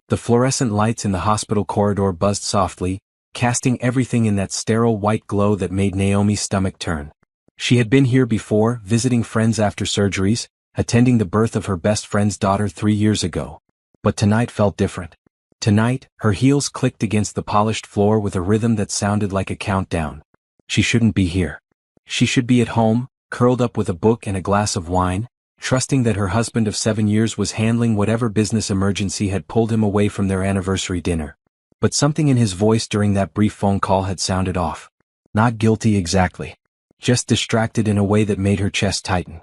The fluorescent lights in the hospital corridor buzzed softly, casting everything in that sterile white glow that made Naomi's stomach turn. She had been here before, visiting friends after surgeries, attending the birth of her best friend's daughter 3 years ago. But tonight felt different. Tonight, her heels clicked against the polished floor with a rhythm that sounded like a countdown. She shouldn't be here. She should be at home, curled up with a book and a glass of wine, trusting that her husband of 7 years was handling whatever business emergency had pulled him away from their anniversary dinner. But something in his voice during that brief phone call had sounded off. Not guilty exactly. Just distracted in a way that made her chest tighten.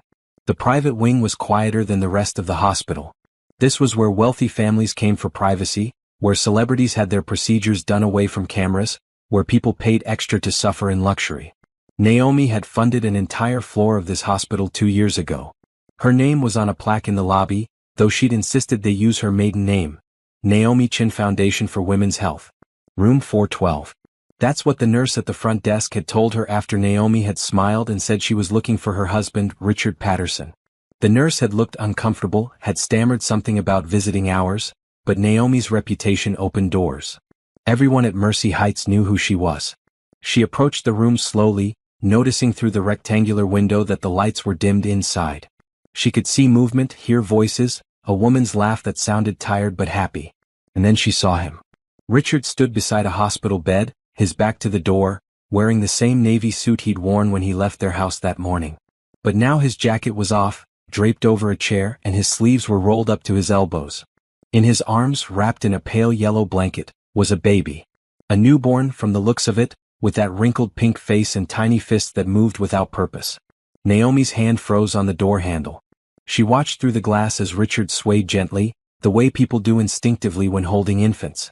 The private wing was quieter than the rest of the hospital. This was where wealthy families came for privacy, where celebrities had their procedures done away from cameras, where people paid extra to suffer in luxury. Naomi had funded an entire floor of this hospital 2 years ago. Her name was on a plaque in the lobby, though she'd insisted they use her maiden name. Naomi Chin Foundation for Women's Health. Room 412. That's what the nurse at the front desk had told her after Naomi had smiled and said she was looking for her husband, Richard Patterson. The nurse had looked uncomfortable, had stammered something about visiting hours, but Naomi's reputation opened doors. Everyone at Mercy Heights knew who she was. She approached the room slowly, noticing through the rectangular window that the lights were dimmed inside. She could see movement, hear voices, a woman's laugh that sounded tired but happy. And then she saw him. Richard stood beside a hospital bed, his back to the door, wearing the same navy suit he'd worn when he left their house that morning. But now his jacket was off, draped over a chair, and his sleeves were rolled up to his elbows. In his arms, wrapped in a pale yellow blanket, was a baby. A newborn, from the looks of it, with that wrinkled pink face and tiny fists that moved without purpose. Naomi's hand froze on the door handle. She watched through the glass as Richard swayed gently, the way people do instinctively when holding infants.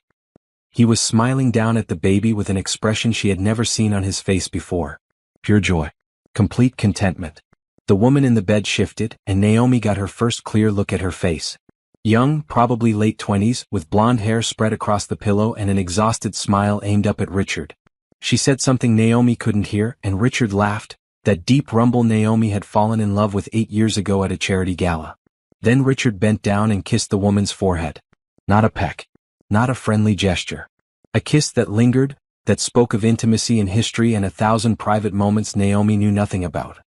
He was smiling down at the baby with an expression she had never seen on his face before. Pure joy. Complete contentment. The woman in the bed shifted, and Naomi got her first clear look at her face. Young, probably late 20s, with blonde hair spread across the pillow and an exhausted smile aimed up at Richard. She said something Naomi couldn't hear, and Richard laughed, that deep rumble Naomi had fallen in love with 8 years ago at a charity gala. Then Richard bent down and kissed the woman's forehead. Not a peck. Not a friendly gesture. A kiss that lingered, that spoke of intimacy and history and 1,000 private moments Naomi knew nothing about.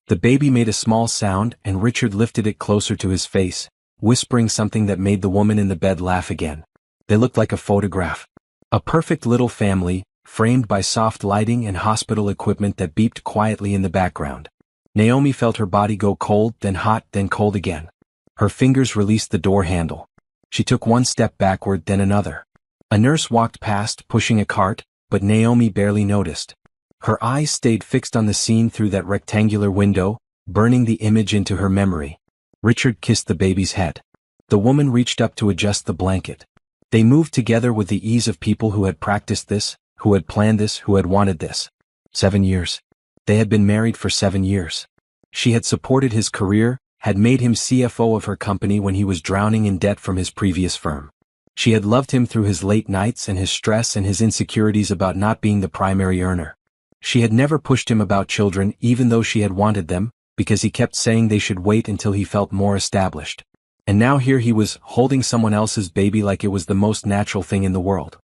The baby made a small sound, and Richard lifted it closer to his face, whispering something that made the woman in the bed laugh again. They looked like a photograph. A perfect little family, framed by soft lighting and hospital equipment that beeped quietly in the background. Naomi felt her body go cold, then hot, then cold again. Her fingers released the door handle. She took one step backward, then another. A nurse walked past, pushing a cart, but Naomi barely noticed. Her eyes stayed fixed on the scene through that rectangular window, burning the image into her memory. Richard kissed the baby's head. The woman reached up to adjust the blanket. They moved together with the ease of people who had practiced this, who had planned this, who had wanted this. 7 years. They had been married for 7 years. She had supported his career, had made him CFO of her company when he was drowning in debt from his previous firm. She had loved him through his late nights and his stress and his insecurities about not being the primary earner. She had never pushed him about children even though she had wanted them, because he kept saying they should wait until he felt more established. And now here he was, holding someone else's baby like it was the most natural thing in the world.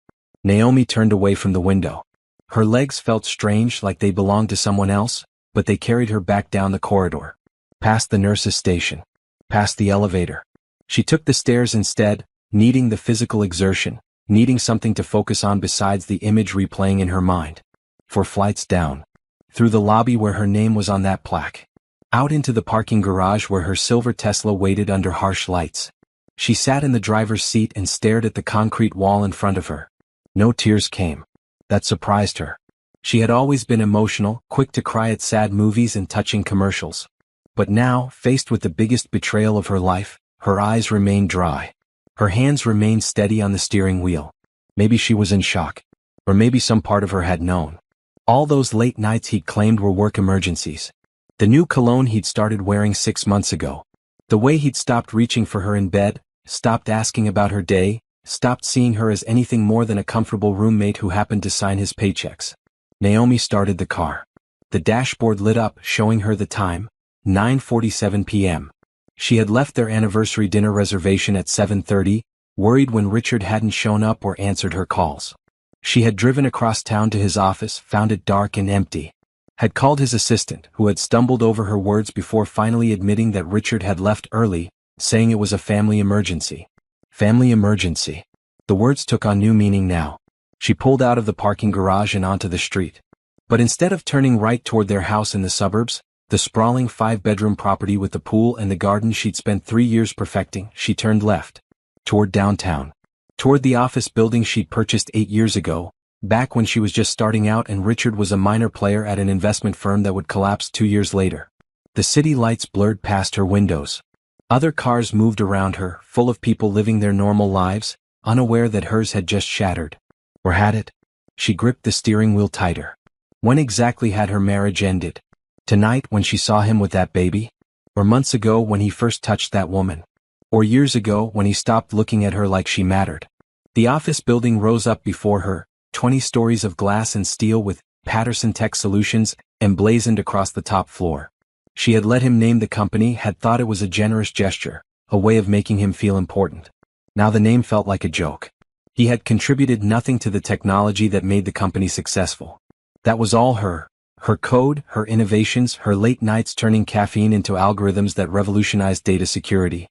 Naomi turned away from the window. Her legs felt strange, like they belonged to someone else, but they carried her back down the corridor. Past the nurse's station. Past the elevator. She took the stairs instead, needing the physical exertion, needing something to focus on besides the image replaying in her mind. 4 flights down. Through the lobby where her name was on that plaque. Out into the parking garage where her silver Tesla waited under harsh lights. She sat in the driver's seat and stared at the concrete wall in front of her. No tears came. That surprised her. She had always been emotional, quick to cry at sad movies and touching commercials. But now, faced with the biggest betrayal of her life, her eyes remained dry. Her hands remained steady on the steering wheel. Maybe she was in shock. Or maybe some part of her had known. All those late nights he'd claimed were work emergencies. The new cologne he'd started wearing 6 months ago. The way he'd stopped reaching for her in bed, stopped asking about her day, stopped seeing her as anything more than a comfortable roommate who happened to sign his paychecks. Naomi started the car. The dashboard lit up, showing her the time, 9:47 p.m. She had left their anniversary dinner reservation at 7:30, worried when Richard hadn't shown up or answered her calls. She had driven across town to his office, found it dark and empty. Had called his assistant, who had stumbled over her words before finally admitting that Richard had left early, saying it was a family emergency. Family emergency. The words took on new meaning now. She pulled out of the parking garage and onto the street. But instead of turning right toward their house in the suburbs, the sprawling 5-bedroom property with the pool and the garden she'd spent 3 years perfecting, she turned left. Toward downtown. Toward the office building she'd purchased 8 years ago, back when she was just starting out and Richard was a minor player at an investment firm that would collapse 2 years later. The city lights blurred past her windows. Other cars moved around her, full of people living their normal lives, unaware that hers had just shattered. Or had it? She gripped the steering wheel tighter. When exactly had her marriage ended? Tonight when she saw him with that baby? Or months ago when he first touched that woman? Or years ago when he stopped looking at her like she mattered? The office building rose up before her, 20 stories of glass and steel with Patterson Tech Solutions emblazoned across the top floor. She had let him name the company, had thought it was a generous gesture, a way of making him feel important. Now the name felt like a joke. He had contributed nothing to the technology that made the company successful. That was all her. Her code, her innovations, her late nights turning caffeine into algorithms that revolutionized data security.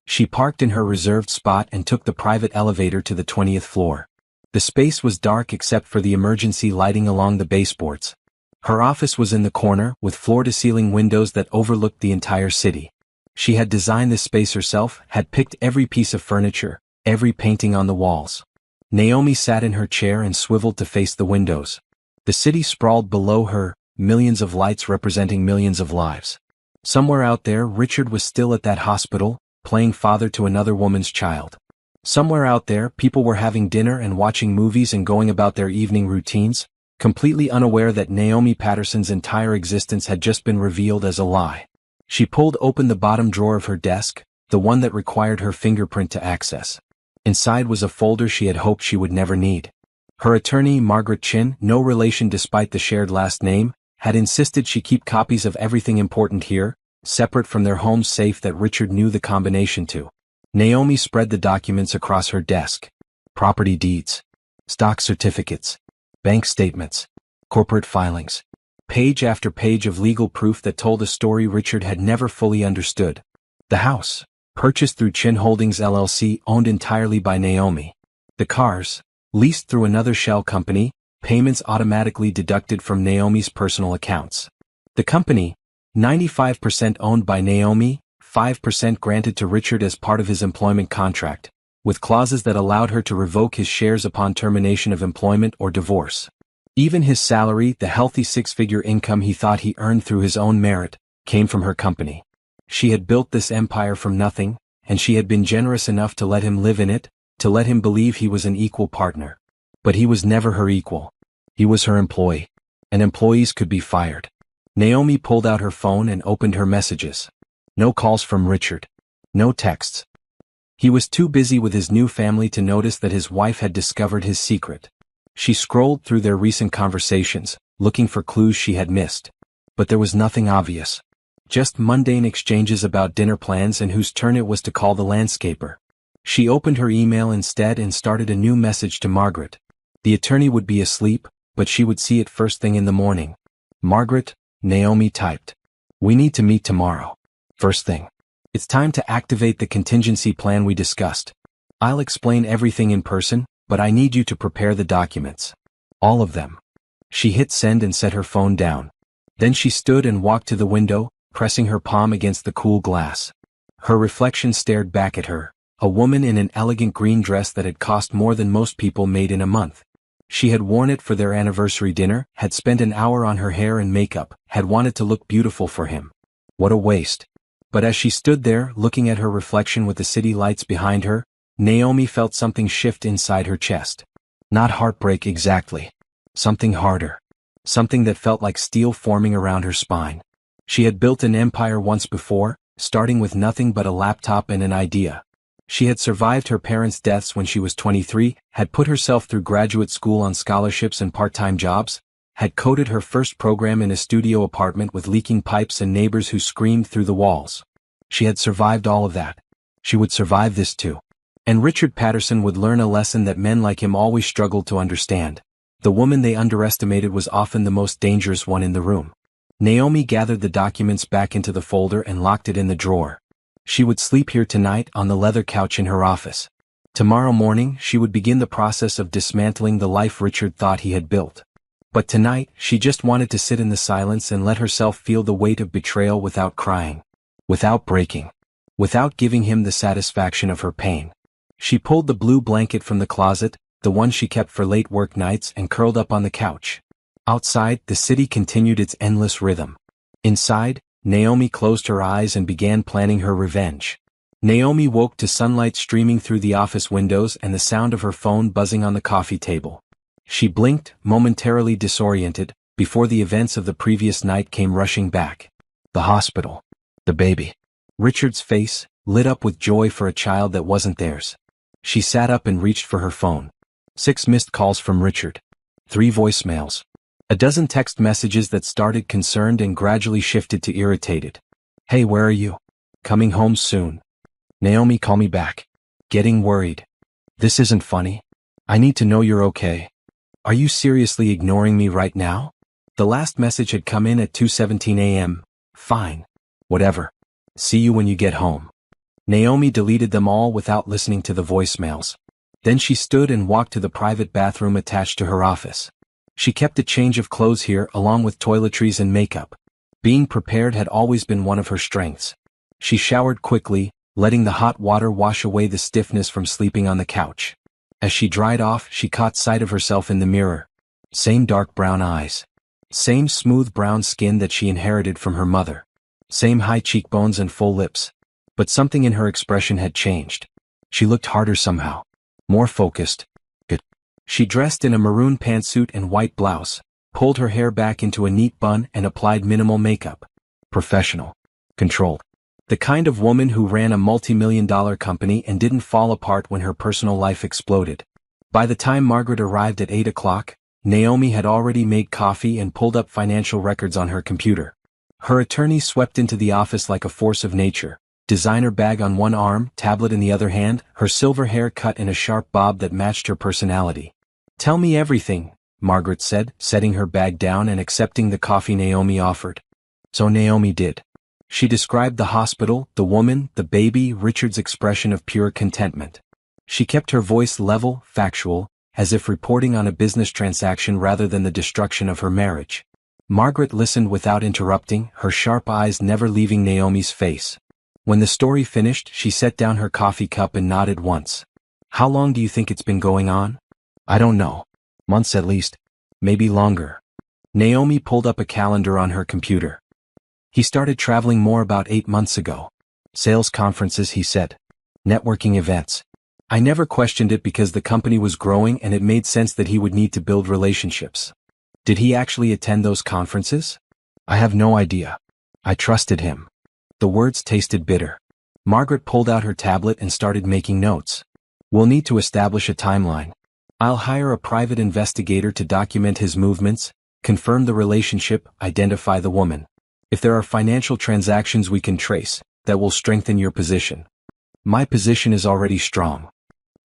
She parked in her reserved spot and took the private elevator to the 20th floor. The space was dark except for the emergency lighting along the baseboards. Her office was in the corner, with floor-to-ceiling windows that overlooked the entire city. She had designed this space herself, had picked every piece of furniture, every painting on the walls. Naomi sat in her chair and swiveled to face the windows. The city sprawled below her, millions of lights representing millions of lives. Somewhere out there, Richard was still at that hospital, playing father to another woman's child. Somewhere out there, people were having dinner and watching movies and going about their evening routines, completely unaware that Naomi Patterson's entire existence had just been revealed as a lie. She pulled open the bottom drawer of her desk, the one that required her fingerprint to access. Inside was a folder she had hoped she would never need. Her attorney, Margaret Chin, no relation despite the shared last name, had insisted she keep copies of everything important here, separate from their home safe that Richard knew the combination to. Naomi spread the documents across her desk. Property deeds, stock certificates, bank statements, corporate filings. Page after page of legal proof that told a story Richard had never fully understood. The house, purchased through Chin Holdings LLC, owned entirely by Naomi. The cars, leased through another shell company, payments automatically deducted from Naomi's personal accounts. The company, 95% owned by Naomi, 5% granted to Richard as part of his employment contract, with clauses that allowed her to revoke his shares upon termination of employment or divorce. Even his salary, the healthy 6-figure income he thought he earned through his own merit, came from her company. She had built this empire from nothing, and she had been generous enough to let him live in it, to let him believe he was an equal partner. But he was never her equal. He was her employee. And employees could be fired. Naomi pulled out her phone and opened her messages. No calls from Richard. No texts. He was too busy with his new family to notice that his wife had discovered his secret. She scrolled through their recent conversations, looking for clues she had missed. But there was nothing obvious. Just mundane exchanges about dinner plans and whose turn it was to call the landscaper. She opened her email instead and started a new message to Margaret. The attorney would be asleep, but she would see it first thing in the morning. Margaret, Naomi typed. We need to meet tomorrow. First thing. It's time to activate the contingency plan we discussed. I'll explain everything in person, but I need you to prepare the documents. All of them. She hit send and set her phone down. Then she stood and walked to the window, pressing her palm against the cool glass. Her reflection stared back at her, a woman in an elegant green dress that had cost more than most people made in a month. She had worn it for their anniversary dinner, had spent an hour on her hair and makeup, had wanted to look beautiful for him. What a waste. But as she stood there, looking at her reflection with the city lights behind her, Naomi felt something shift inside her chest. Not heartbreak exactly. Something harder. Something that felt like steel forming around her spine. She had built an empire once before, starting with nothing but a laptop and an idea. She had survived her parents' deaths when she was 23, had put herself through graduate school on scholarships and part-time jobs, had coded her first program in a studio apartment with leaking pipes and neighbors who screamed through the walls. She had survived all of that. She would survive this too. And Richard Patterson would learn a lesson that men like him always struggled to understand. The woman they underestimated was often the most dangerous one in the room. Naomi gathered the documents back into the folder and locked it in the drawer. She would sleep here tonight on the leather couch in her office. Tomorrow morning she would begin the process of dismantling the life Richard thought he had built. But tonight she just wanted to sit in the silence and let herself feel the weight of betrayal without crying, without breaking, without giving him the satisfaction of her pain. She pulled the blue blanket from the closet, the one she kept for late work nights, and curled up on the couch. Outside, the city continued its endless rhythm. Inside, Naomi closed her eyes and began planning her revenge. Naomi woke to sunlight streaming through the office windows and the sound of her phone buzzing on the coffee table. She blinked, momentarily disoriented, before the events of the previous night came rushing back. The hospital. The baby. Richard's face, lit up with joy for a child that wasn't theirs. She sat up and reached for her phone. 6 missed calls from Richard. 3 voicemails. A dozen text messages that started concerned and gradually shifted to irritated. Hey, where are you? Coming home soon. Naomi, call me back. Getting worried. This isn't funny. I need to know you're okay. Are you seriously ignoring me right now? The last message had come in at 2:17 a.m. Fine. Whatever. See you when you get home. Naomi deleted them all without listening to the voicemails. Then she stood and walked to the private bathroom attached to her office. She kept a change of clothes here along with toiletries and makeup. Being prepared had always been one of her strengths. She showered quickly, letting the hot water wash away the stiffness from sleeping on the couch. As she dried off, she caught sight of herself in the mirror. Same dark brown eyes. Same smooth brown skin that she inherited from her mother. Same high cheekbones and full lips. But something in her expression had changed. She looked harder somehow. More focused. She dressed in a maroon pantsuit and white blouse, pulled her hair back into a neat bun and applied minimal makeup. Professional. Controlled. The kind of woman who ran a multi-million-dollar company and didn't fall apart when her personal life exploded. By the time Margaret arrived at 8 o'clock, Naomi had already made coffee and pulled up financial records on her computer. Her attorney swept into the office like a force of nature. Designer bag on one arm, tablet in the other hand, her silver hair cut in a sharp bob that matched her personality. Tell me everything, Margaret said, setting her bag down and accepting the coffee Naomi offered. So Naomi did. She described the hospital, the woman, the baby, Richard's expression of pure contentment. She kept her voice level, factual, as if reporting on a business transaction rather than the destruction of her marriage. Margaret listened without interrupting, her sharp eyes never leaving Naomi's face. When the story finished, she set down her coffee cup and nodded once. How long do you think it's been going on? I don't know. Months at least. Maybe longer. Naomi pulled up a calendar on her computer. He started traveling more about 8 months ago. Sales conferences, he said. Networking events. I never questioned it because the company was growing and it made sense that he would need to build relationships. Did he actually attend those conferences? I have no idea. I trusted him. The words tasted bitter. Margaret pulled out her tablet and started making notes. We'll need to establish a timeline. I'll hire a private investigator to document his movements, confirm the relationship, identify the woman. If there are financial transactions we can trace, that will strengthen your position. My position is already strong.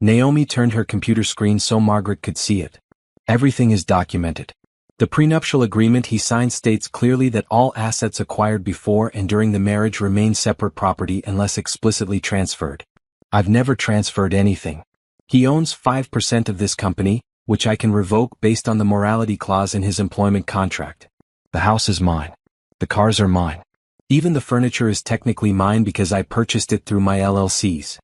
Naomi turned her computer screen so Margaret could see it. Everything is documented. The prenuptial agreement he signed states clearly that all assets acquired before and during the marriage remain separate property unless explicitly transferred. I've never transferred anything. He owns 5% of this company, which I can revoke based on the morality clause in his employment contract. The house is mine. The cars are mine. Even the furniture is technically mine because I purchased it through my LLCs.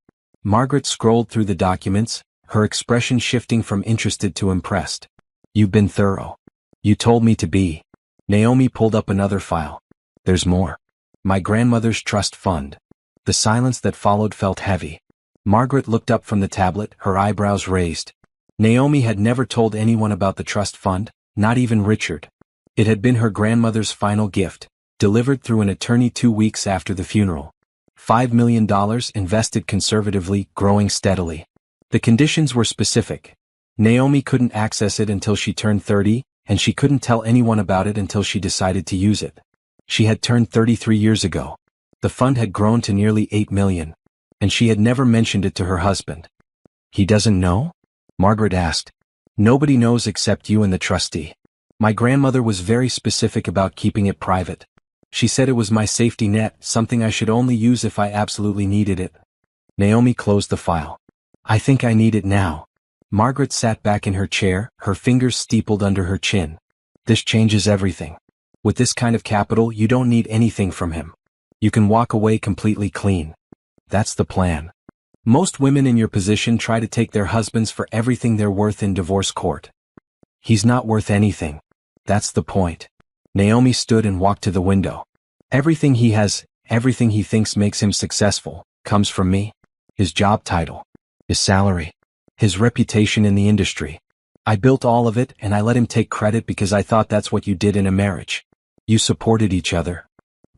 Margaret scrolled through the documents, her expression shifting from interested to impressed. You've been thorough. You told me to be. Naomi pulled up another file. There's more. My grandmother's trust fund. The silence that followed felt heavy. Margaret looked up from the tablet, her eyebrows raised. Naomi had never told anyone about the trust fund, not even Richard. It had been her grandmother's final gift, delivered through an attorney 2 weeks after the funeral. $5 million invested conservatively, growing steadily. The conditions were specific. Naomi couldn't access it until she turned 30, and she couldn't tell anyone about it until she decided to use it. She had turned 33 years ago. The fund had grown to nearly $8 million. And she had never mentioned it to her husband. He doesn't know? Margaret asked. Nobody knows except you and the trustee. My grandmother was very specific about keeping it private. She said it was my safety net, something I should only use if I absolutely needed it. Naomi closed the file. I think I need it now. Margaret sat back in her chair, her fingers steepled under her chin. This changes everything. With this kind of capital, you don't need anything from him. You can walk away completely clean. That's the plan. Most women in your position try to take their husbands for everything they're worth in divorce court. He's not worth anything. That's the point. Naomi stood and walked to the window. Everything he has, everything he thinks makes him successful, comes from me. His job title. His salary. His reputation in the industry. I built all of it and I let him take credit because I thought that's what you did in a marriage. You supported each other.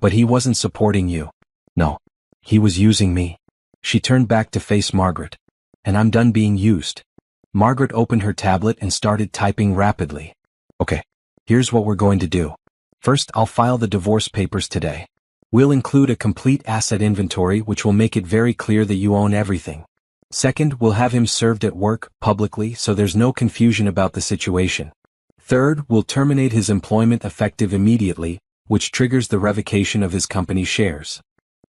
But he wasn't supporting you. No. He was using me. She turned back to face Margaret. And I'm done being used. Margaret opened her tablet and started typing rapidly. Okay. Here's what we're going to do. First, I'll file the divorce papers today. We'll include a complete asset inventory which will make it very clear that you own everything. Second, we'll have him served at work, publicly, so there's no confusion about the situation. Third, we'll terminate his employment effective immediately, which triggers the revocation of his company shares.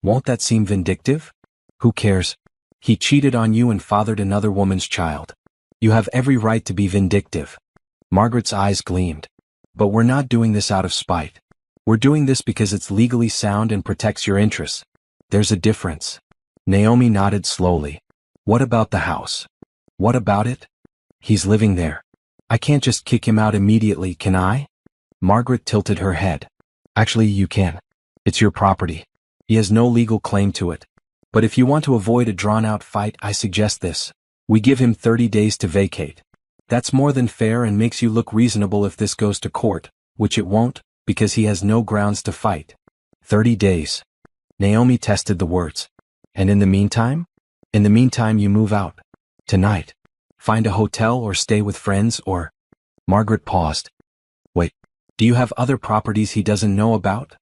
Won't that seem vindictive? Who cares? He cheated on you and fathered another woman's child. You have every right to be vindictive. Margaret's eyes gleamed. But we're not doing this out of spite. We're doing this because it's legally sound and protects your interests. There's a difference. Naomi nodded slowly. What about the house? What about it? He's living there. I can't just kick him out immediately, can I? Margaret tilted her head. Actually, you can. It's your property. He has no legal claim to it. But if you want to avoid a drawn-out fight, I suggest this. We give him 30 days to vacate. That's more than fair and makes you look reasonable if this goes to court, which it won't, because he has no grounds to fight. 30 days. Naomi tested the words. And in the meantime? In the meantime you move out. Tonight. Find a hotel or stay with friends or... Margaret paused. Wait, do you have other properties he doesn't know about?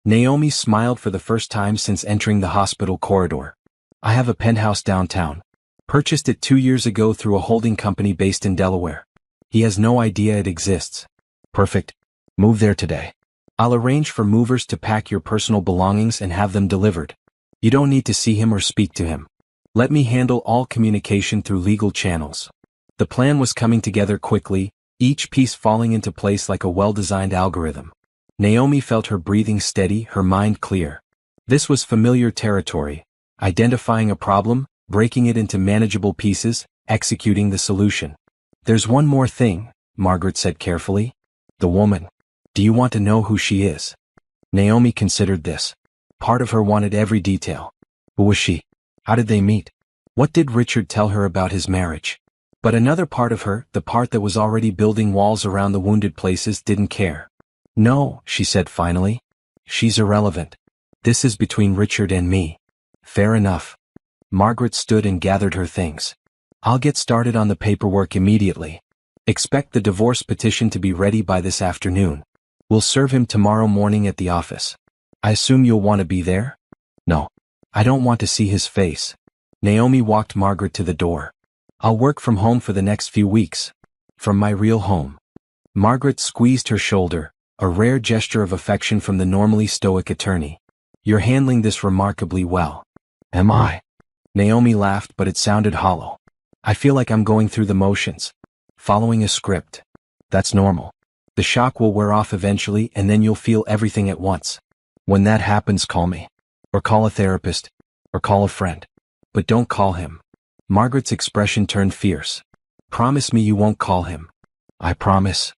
Naomi smiled for the first time since entering the hospital corridor. I have a penthouse downtown. Purchased it 2 years ago through a holding company based in Delaware. He has no idea it exists. Perfect. Move there today. I'll arrange for movers to pack your personal belongings and have them delivered. You don't need to see him or speak to him. Let me handle all communication through legal channels. The plan was coming together quickly, each piece falling into place like a well-designed algorithm. Naomi felt her breathing steady, her mind clear. This was familiar territory. Identifying a problem, breaking it into manageable pieces, executing the solution. There's one more thing, Margaret said carefully. The woman. Do you want to know who she is? Naomi considered this. Part of her wanted every detail. Who was she? How did they meet? What did Richard tell her about his marriage? But another part of her, the part that was already building walls around the wounded places, didn't care. No, she said finally. She's irrelevant. This is between Richard and me. Fair enough. Margaret stood and gathered her things. I'll get started on the paperwork immediately. Expect the divorce petition to be ready by this afternoon. We'll serve him tomorrow morning at the office. I assume you'll want to be there? No. I don't want to see his face. Naomi walked Margaret to the door. I'll work from home for the next few weeks. From my real home. Margaret squeezed her shoulder, a rare gesture of affection from the normally stoic attorney. You're handling this remarkably well. Am I? Naomi laughed, but it sounded hollow. I feel like I'm going through the motions. Following a script. That's normal. The shock will wear off eventually and then you'll feel everything at once. When that happens, call me. Or call a therapist. Or call a friend. But don't call him. Margaret's expression turned fierce. Promise me you won't call him. I promise.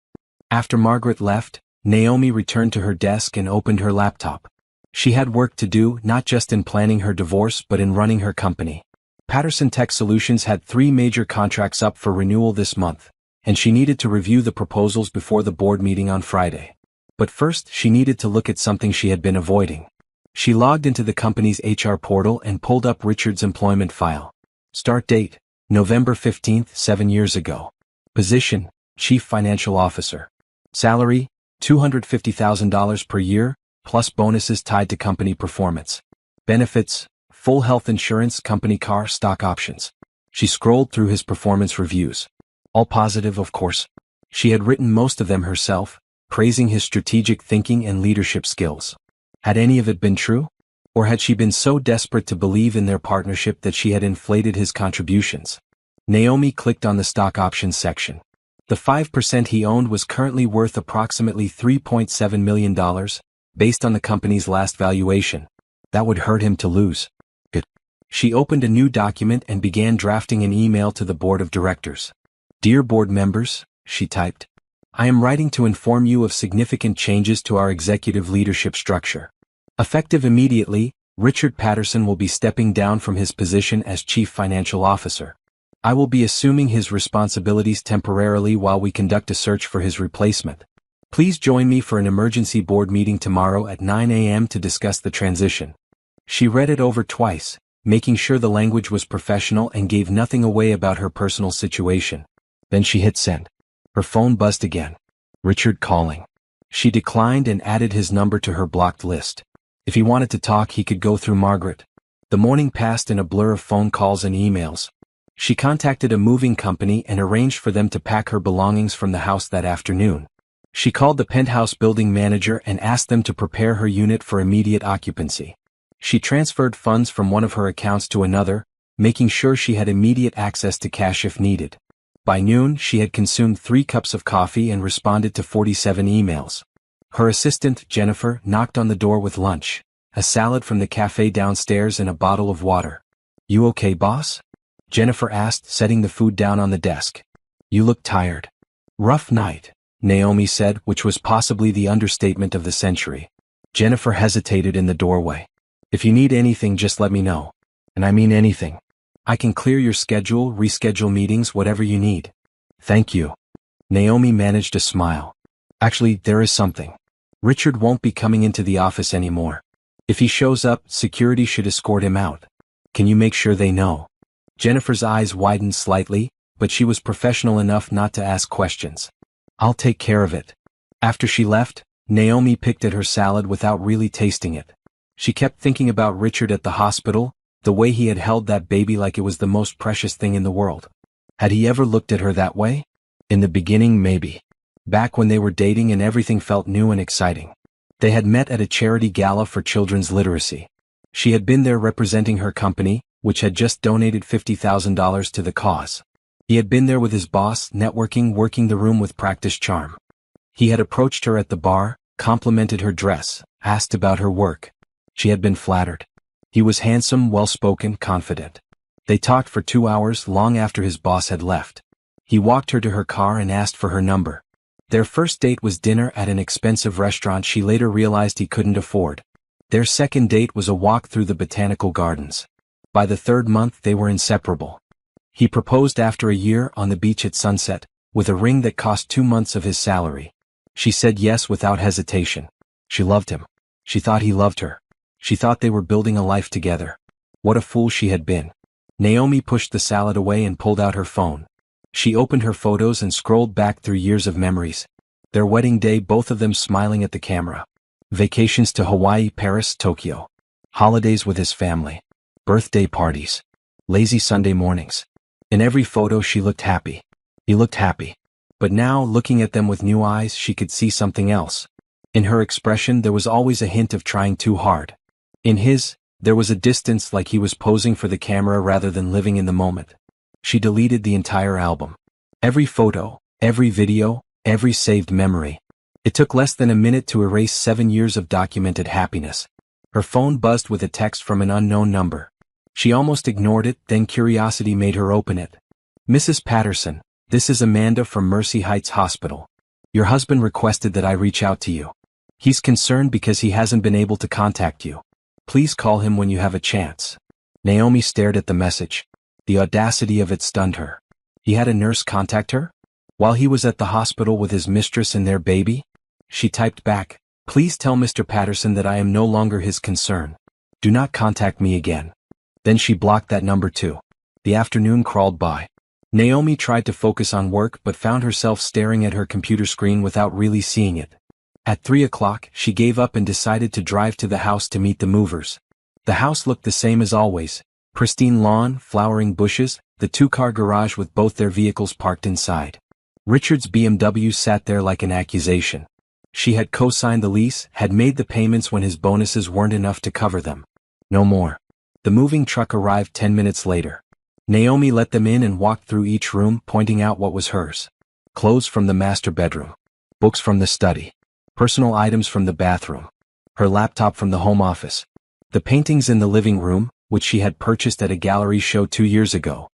After Margaret left, Naomi returned to her desk and opened her laptop. She had work to do, not just in planning her divorce but in running her company. Patterson Tech Solutions had 3 major contracts up for renewal this month, and she needed to review the proposals before the board meeting on Friday. But first, she needed to look at something she had been avoiding. She logged into the company's HR portal and pulled up Richard's employment file. Start date, November 15th, 7 years ago. Position, Chief Financial Officer. Salary, $250,000 per year, plus bonuses tied to company performance. Benefits, full health insurance, company car, stock options. She scrolled through his performance reviews. All positive, of course. She had written most of them herself, praising his strategic thinking and leadership skills. Had any of it been true? Or had she been so desperate to believe in their partnership that she had inflated his contributions? Naomi clicked on the stock options section. The 5% he owned was currently worth approximately $3.7 million, based on the company's last valuation. That would hurt him to lose. Good. She opened a new document and began drafting an email to the board of directors. Dear board members, she typed. I am writing to inform you of significant changes to our executive leadership structure. Effective immediately, Richard Patterson will be stepping down from his position as Chief Financial Officer. I will be assuming his responsibilities temporarily while we conduct a search for his replacement. Please join me for an emergency board meeting tomorrow at 9 a.m. to discuss the transition. She read it over twice, making sure the language was professional and gave nothing away about her personal situation. Then she hit send. Her phone buzzed again. Richard calling. She declined and added his number to her blocked list. If he wanted to talk, he could go through Margaret. The morning passed in a blur of phone calls and emails. She contacted a moving company and arranged for them to pack her belongings from the house that afternoon. She called the penthouse building manager and asked them to prepare her unit for immediate occupancy. She transferred funds from one of her accounts to another, making sure she had immediate access to cash if needed. By noon, she had consumed 3 cups of coffee and responded to 47 emails. Her assistant, Jennifer, knocked on the door with lunch, a salad from the cafe downstairs and a bottle of water. You okay, boss? Jennifer asked, setting the food down on the desk. You look tired. Rough night, Naomi said, which was possibly the understatement of the century. Jennifer hesitated in the doorway. If you need anything, just let me know. And I mean anything. I can clear your schedule, reschedule meetings, whatever you need. Thank you. Naomi managed a smile. Actually, there is something. Richard won't be coming into the office anymore. If he shows up, security should escort him out. Can you make sure they know? Jennifer's eyes widened slightly, but she was professional enough not to ask questions. I'll take care of it. After she left, Naomi picked at her salad without really tasting it. She kept thinking about Richard at the hospital, the way he had held that baby like it was the most precious thing in the world. Had he ever looked at her that way? In the beginning, maybe. Back when they were dating and everything felt new and exciting. They had met at a charity gala for children's literacy. She had been there representing her company, which had just donated $50,000 to the cause. He had been there with his boss, networking, working the room with practiced charm. He had approached her at the bar, complimented her dress, asked about her work. She had been flattered. He was handsome, well-spoken, confident. They talked for 2 hours, long after his boss had left. He walked her to her car and asked for her number. Their first date was dinner at an expensive restaurant she later realized he couldn't afford. Their second date was a walk through the botanical gardens. By the 3rd month they were inseparable. He proposed after a year on the beach at sunset, with a ring that cost 2 months of his salary. She said yes without hesitation. She loved him. She thought he loved her. She thought they were building a life together. What a fool she had been. Naomi pushed the salad away and pulled out her phone. She opened her photos and scrolled back through years of memories. Their wedding day, both of them smiling at the camera. Vacations to Hawaii, Paris, Tokyo. Holidays with his family. Birthday parties. Lazy Sunday mornings. In every photo she looked happy. He looked happy. But now, looking at them with new eyes, she could see something else. In her expression there was always a hint of trying too hard. In his, there was a distance, like he was posing for the camera rather than living in the moment. She deleted the entire album. Every photo, every video, every saved memory. It took less than a minute to erase 7 years of documented happiness. Her phone buzzed with a text from an unknown number. She almost ignored it, then curiosity made her open it. Mrs. Patterson, this is Amanda from Mercy Heights Hospital. Your husband requested that I reach out to you. He's concerned because he hasn't been able to contact you. Please call him when you have a chance. Naomi stared at the message. The audacity of it stunned her. He had a nurse contact her? While he was at the hospital with his mistress and their baby? She typed back, please tell Mr. Patterson that I am no longer his concern. Do not contact me again. Then she blocked that number too. The afternoon crawled by. Naomi tried to focus on work but found herself staring at her computer screen without really seeing it. At 3 o'clock, she gave up and decided to drive to the house to meet the movers. The house looked the same as always. Pristine lawn, flowering bushes, the two-car garage with both their vehicles parked inside. Richard's BMW sat there like an accusation. She had co-signed the lease, had made the payments when his bonuses weren't enough to cover them. No more. The moving truck arrived 10 minutes later. Naomi let them in and walked through each room, pointing out what was hers. Clothes from the master bedroom. Books from the study. Personal items from the bathroom. Her laptop from the home office. The paintings in the living room, which she had purchased at a gallery show 2 years ago.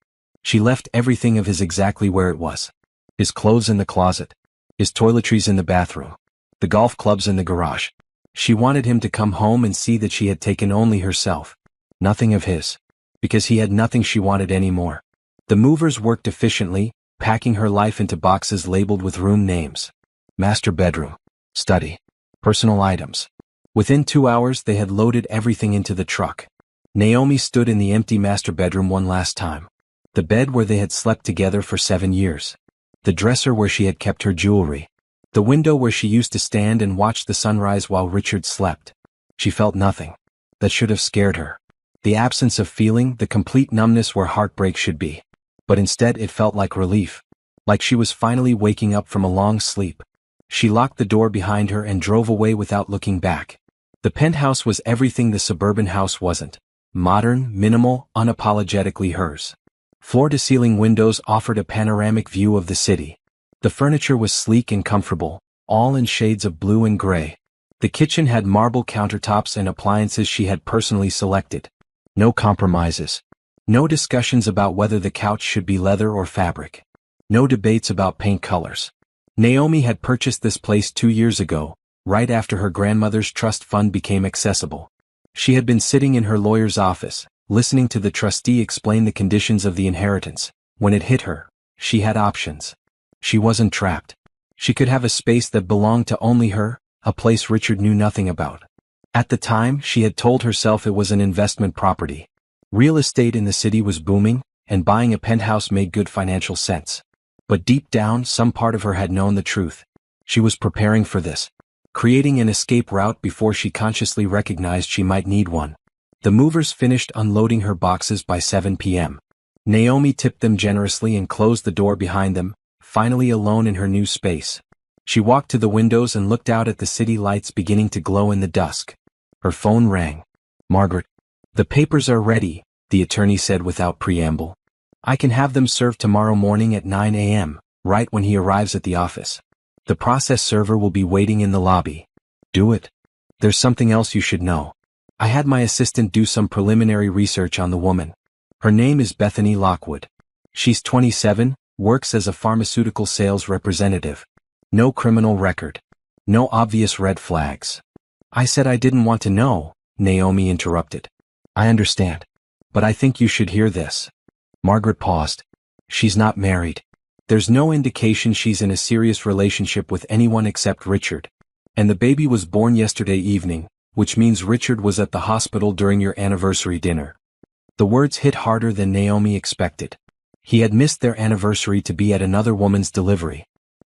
She left everything of his exactly where it was. His clothes in the closet. His toiletries in the bathroom. The golf clubs in the garage. She wanted him to come home and see that she had taken only herself. Nothing of his. Because he had nothing she wanted anymore. The movers worked efficiently, packing her life into boxes labeled with room names. Master bedroom. Study. Personal items. Within 2 hours they had loaded everything into the truck. Naomi stood in the empty master bedroom one last time. The bed where they had slept together for 7 years. The dresser where she had kept her jewelry. The window where she used to stand and watch the sunrise while Richard slept. She felt nothing. That should have scared her. The absence of feeling, the complete numbness where heartbreak should be. But instead it felt like relief. Like she was finally waking up from a long sleep. She locked the door behind her and drove away without looking back. The penthouse was everything the suburban house wasn't. Modern, minimal, unapologetically hers. Floor-to-ceiling windows offered a panoramic view of the city. The furniture was sleek and comfortable, all in shades of blue and gray. The kitchen had marble countertops and appliances she had personally selected. No compromises. No discussions about whether the couch should be leather or fabric. No debates about paint colors. Naomi had purchased this place 2 years ago, right after her grandmother's trust fund became accessible. She had been sitting in her lawyer's office, listening to the trustee explain the conditions of the inheritance. When it hit her, she had options. She wasn't trapped. She could have a space that belonged to only her, a place Richard knew nothing about. At the time, she had told herself it was an investment property. Real estate in the city was booming, and buying a penthouse made good financial sense. But deep down, some part of her had known the truth. She was preparing for this. Creating an escape route before she consciously recognized she might need one. The movers finished unloading her boxes by 7 p.m. Naomi tipped them generously and closed the door behind them, finally alone in her new space. She walked to the windows and looked out at the city lights beginning to glow in the dusk. Her phone rang. "Margaret. The papers are ready," the attorney said without preamble. "I can have them served tomorrow morning at 9 a.m., right when he arrives at the office. The process server will be waiting in the lobby. Do it. There's something else you should know. I had my assistant do some preliminary research on the woman. Her name is Bethany Lockwood. She's 27, works as a pharmaceutical sales representative. No criminal record. No obvious red flags." "I said I didn't want to know," Naomi interrupted. "I understand. But I think you should hear this." Margaret paused. "She's not married. There's no indication she's in a serious relationship with anyone except Richard. And the baby was born yesterday evening, which means Richard was at the hospital during your anniversary dinner." The words hit harder than Naomi expected. He had missed their anniversary to be at another woman's delivery.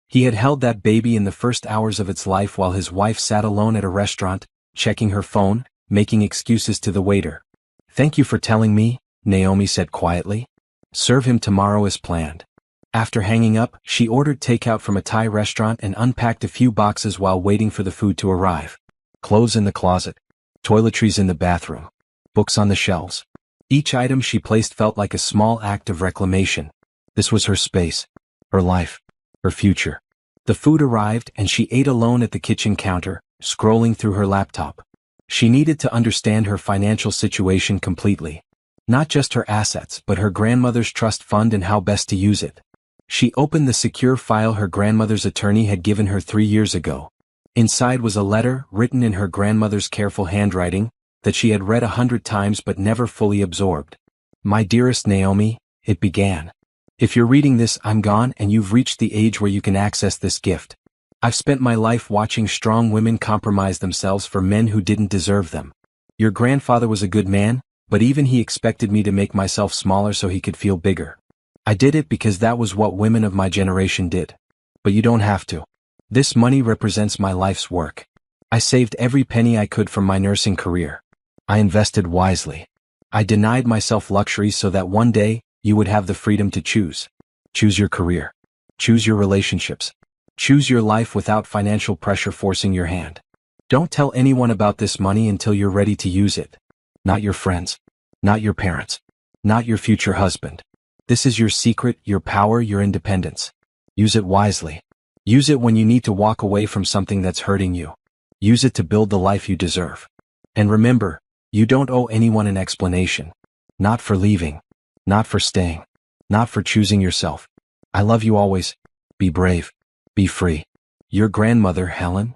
He had held that baby in the first hours of its life while his wife sat alone at a restaurant, checking her phone, making excuses to the waiter. "Thank you for telling me," Naomi said quietly. "Serve him tomorrow as planned." After hanging up, she ordered takeout from a Thai restaurant and unpacked a few boxes while waiting for the food to arrive. Clothes in the closet. Toiletries in the bathroom. Books on the shelves. Each item she placed felt like a small act of reclamation. This was her space. Her life. Her future. The food arrived and she ate alone at the kitchen counter, scrolling through her laptop. She needed to understand her financial situation completely. Not just her assets but her grandmother's trust fund and how best to use it. She opened the secure file her grandmother's attorney had given her 3 years ago. Inside was a letter, written in her grandmother's careful handwriting, that she had read 100 times but never fully absorbed. "My dearest Naomi," it began. "If you're reading this, I'm gone and you've reached the age where you can access this gift. I've spent my life watching strong women compromise themselves for men who didn't deserve them. Your grandfather was a good man, but even he expected me to make myself smaller so he could feel bigger. I did it because that was what women of my generation did. But you don't have to. This money represents my life's work. I saved every penny I could from my nursing career. I invested wisely. I denied myself luxuries so that one day, you would have the freedom to choose. Choose your career. Choose your relationships. Choose your life without financial pressure forcing your hand. Don't tell anyone about this money until you're ready to use it. Not your friends. Not your parents. Not your future husband. This is your secret, your power, your independence. Use it wisely. Use it when you need to walk away from something that's hurting you. Use it to build the life you deserve. And remember, you don't owe anyone an explanation. Not for leaving. Not for staying. Not for choosing yourself. I love you always. Be brave. Be free. Your grandmother, Helen?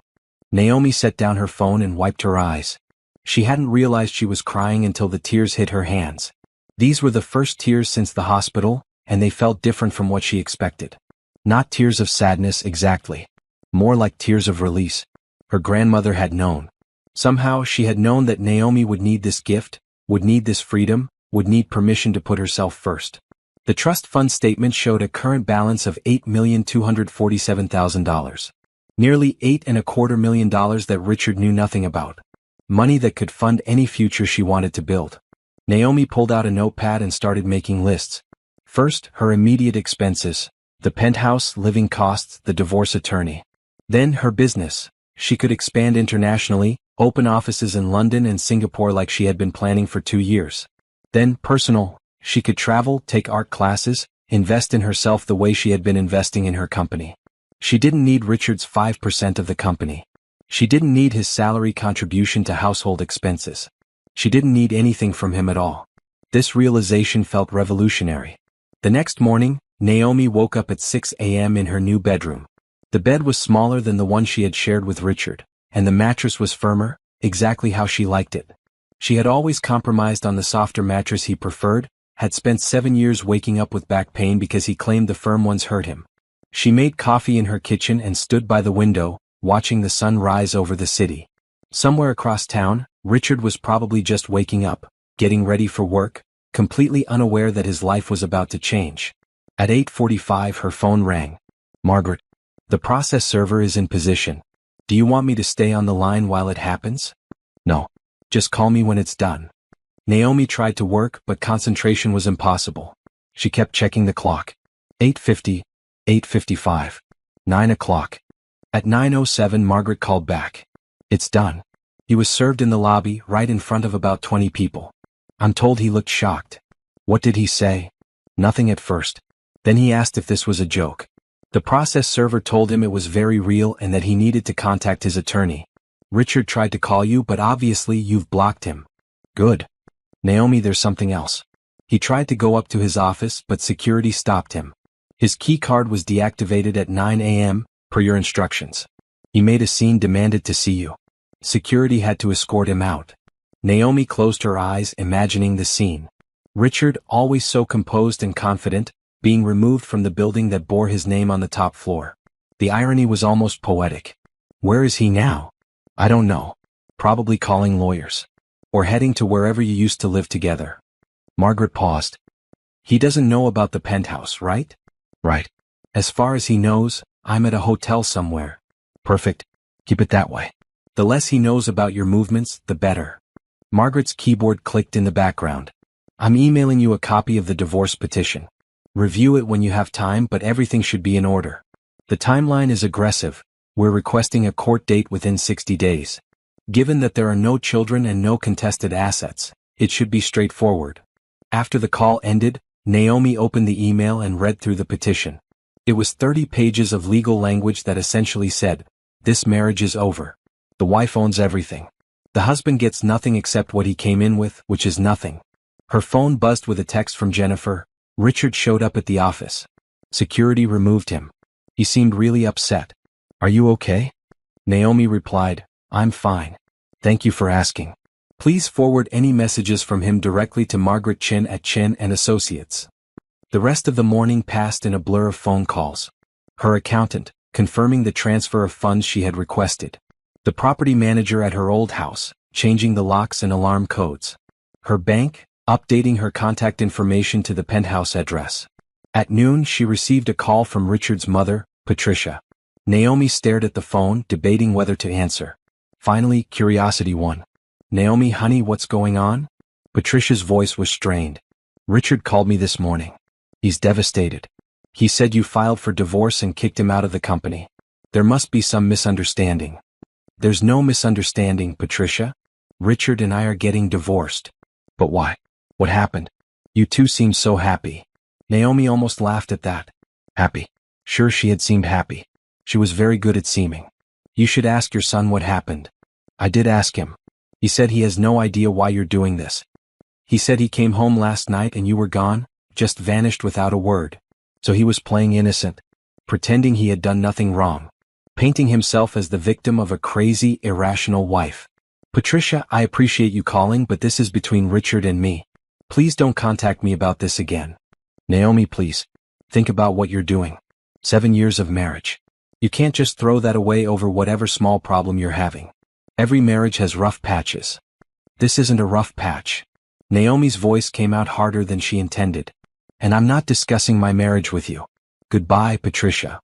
Naomi set down her phone and wiped her eyes. She hadn't realized she was crying until the tears hit her hands. These were the first tears since the hospital, and they felt different from what she expected. Not tears of sadness exactly. More like tears of release. Her grandmother had known. Somehow she had known that Naomi would need this gift, would need this freedom, would need permission to put herself first. The trust fund statement showed a current balance of $8,247,000. Nearly $8.25 million that Richard knew nothing about. Money that could fund any future she wanted to build. Naomi pulled out a notepad and started making lists. First, her immediate expenses. The penthouse, living costs, the divorce attorney. Then, her business. She could expand internationally, open offices in London and Singapore like she had been planning for 2 years. Then, personal. She could travel, take art classes, invest in herself the way she had been investing in her company. She didn't need Richard's 5% of the company. She didn't need his salary contribution to household expenses. She didn't need anything from him at all. This realization felt revolutionary. The next morning, Naomi woke up at 6 a.m. in her new bedroom. The bed was smaller than the one she had shared with Richard, and the mattress was firmer, exactly how she liked it. She had always compromised on the softer mattress he preferred, had spent 7 years waking up with back pain because he claimed the firm ones hurt him. She made coffee in her kitchen and stood by the window, watching the sun rise over the city. Somewhere across town, Richard was probably just waking up, getting ready for work, completely unaware that his life was about to change. At 8:45 her phone rang. Margaret. The process server is in position. Do you want me to stay on the line while it happens? No. Just call me when it's done. Naomi tried to work, but concentration was impossible. She kept checking the clock. 8:50, 8:55, 9 o'clock. At 9:07 Margaret called back. It's done. He was served in the lobby, right in front of about 20 people. I'm told he looked shocked. What did he say? Nothing at first. Then he asked if this was a joke. The process server told him it was very real and that he needed to contact his attorney. Richard tried to call you, but obviously you've blocked him. Good. Naomi, there's something else. He tried to go up to his office, but security stopped him. His key card was deactivated at 9 a.m., per your instructions. He made a scene, demanded to see you. Security had to escort him out. Naomi closed her eyes, imagining the scene. Richard, always so composed and confident, being removed from the building that bore his name on the top floor. The irony was almost poetic. Where is he now? I don't know. Probably calling lawyers. Or heading to wherever you used to live together. Margaret paused. He doesn't know about the penthouse, right? Right. As far as he knows, I'm at a hotel somewhere. Perfect. Keep it that way. The less he knows about your movements, the better. Margaret's keyboard clicked in the background. I'm emailing you a copy of the divorce petition. Review it when you have time, but everything should be in order. The timeline is aggressive. We're requesting a court date within 60 days. Given that there are no children and no contested assets, it should be straightforward. After the call ended, Naomi opened the email and read through the petition. It was 30 pages of legal language that essentially said, this marriage is over. The wife owns everything. The husband gets nothing except what he came in with, which is nothing. Her phone buzzed with a text from Jennifer. Richard showed up at the office. Security removed him. He seemed really upset. Are you okay? Naomi replied, I'm fine. Thank you for asking. Please forward any messages from him directly to Margaret Chin at Chin and Associates. The rest of the morning passed in a blur of phone calls. Her accountant, confirming the transfer of funds she had requested. The property manager at her old house, changing the locks and alarm codes. Her bank, updating her contact information to the penthouse address. At noon she received a call from Richard's mother, Patricia. Naomi stared at the phone, debating whether to answer. Finally, curiosity won. Naomi, honey, what's going on? Patricia's voice was strained. Richard called me this morning. He's devastated. He said you filed for divorce and kicked him out of the company. There must be some misunderstanding. There's no misunderstanding, Patricia. Richard and I are getting divorced. But why? What happened? You two seemed so happy. Naomi almost laughed at that. Happy? Sure, she had seemed happy. She was very good at seeming. You should ask your son what happened. I did ask him. He said he has no idea why you're doing this. He said he came home last night and you were gone, just vanished without a word. So he was playing innocent, pretending he had done nothing wrong, painting himself as the victim of a crazy, irrational wife. Patricia, I appreciate you calling, but this is between Richard and me. Please don't contact me about this again. Naomi, please. Think about what you're doing. 7 years of marriage. You can't just throw that away over whatever small problem you're having. Every marriage has rough patches. This isn't a rough patch. Naomi's voice came out harder than she intended. And I'm not discussing my marriage with you. Goodbye, Patricia.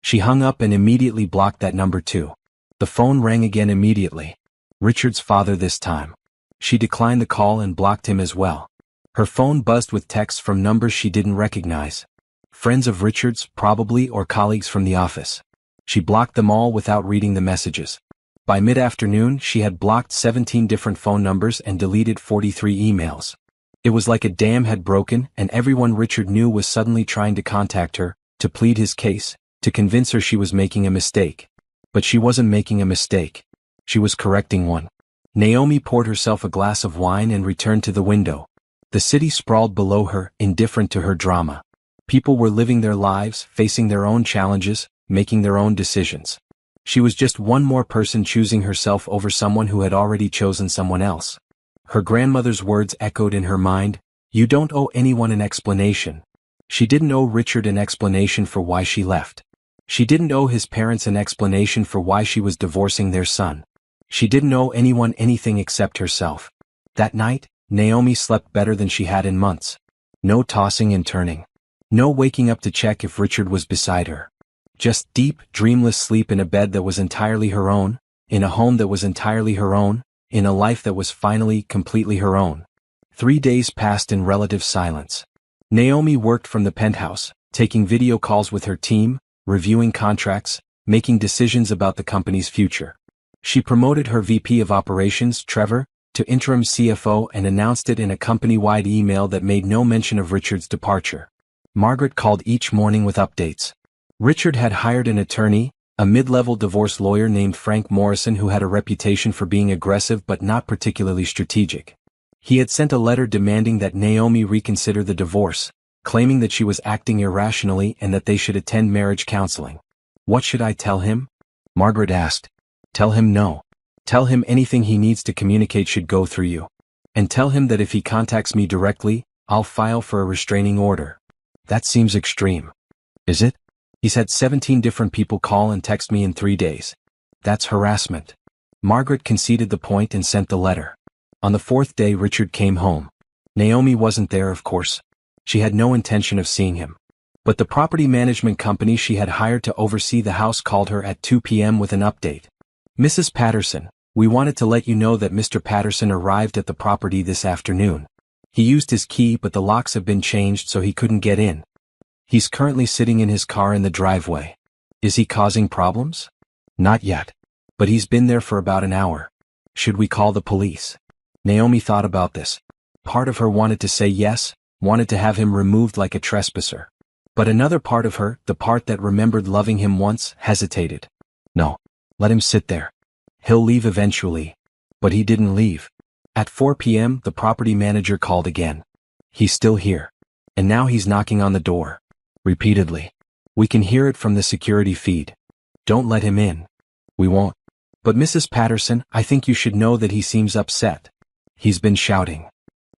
She hung up and immediately blocked that number too. The phone rang again immediately. Richard's father this time. She declined the call and blocked him as well. Her phone buzzed with texts from numbers she didn't recognize. Friends of Richard's, probably, or colleagues from the office. She blocked them all without reading the messages. By mid-afternoon, she had blocked 17 different phone numbers and deleted 43 emails. It was like a dam had broken and everyone Richard knew was suddenly trying to contact her, to plead his case, to convince her she was making a mistake. But she wasn't making a mistake. She was correcting one. Naomi poured herself a glass of wine and returned to the window. The city sprawled below her, indifferent to her drama. People were living their lives, facing their own challenges, making their own decisions. She was just one more person choosing herself over someone who had already chosen someone else. Her grandmother's words echoed in her mind, "You don't owe anyone an explanation." She didn't owe Richard an explanation for why she left. She didn't owe his parents an explanation for why she was divorcing their son. She didn't owe anyone anything except herself. That night, Naomi slept better than she had in months. No tossing and turning. No waking up to check if Richard was beside her. Just deep, dreamless sleep in a bed that was entirely her own, in a home that was entirely her own, in a life that was finally, completely her own. 3 days passed in relative silence. Naomi worked from the penthouse, taking video calls with her team, reviewing contracts, making decisions about the company's future. She promoted her VP of Operations, Trevor, to interim CFO and announced it in a company-wide email that made no mention of Richard's departure. Margaret called each morning with updates. Richard had hired an attorney, a mid-level divorce lawyer named Frank Morrison who had a reputation for being aggressive but not particularly strategic. He had sent a letter demanding that Naomi reconsider the divorce, claiming that she was acting irrationally and that they should attend marriage counseling. What should I tell him? Margaret asked. Tell him no. Tell him anything he needs to communicate should go through you. And tell him that if he contacts me directly, I'll file for a restraining order. That seems extreme. Is it? He's had 17 different people call and text me in 3 days. That's harassment. Margaret conceded the point and sent the letter. On the 4th day Richard came home. Naomi wasn't there, of course. She had no intention of seeing him. But the property management company she had hired to oversee the house called her at 2 p.m. with an update. Mrs. Patterson, we wanted to let you know that Mr. Patterson arrived at the property this afternoon. He used his key but the locks have been changed so he couldn't get in. He's currently sitting in his car in the driveway. Is he causing problems? Not yet. But he's been there for about an hour. Should we call the police? Naomi thought about this. Part of her wanted to say yes, wanted to have him removed like a trespasser. But another part of her, the part that remembered loving him once, hesitated. No. Let him sit there. He'll leave eventually. But he didn't leave. At 4 p.m. the property manager called again. He's still here. And now he's knocking on the door. Repeatedly. We can hear it from the security feed. Don't let him in. We won't. But Mrs. Patterson, I think you should know that he seems upset. He's been shouting.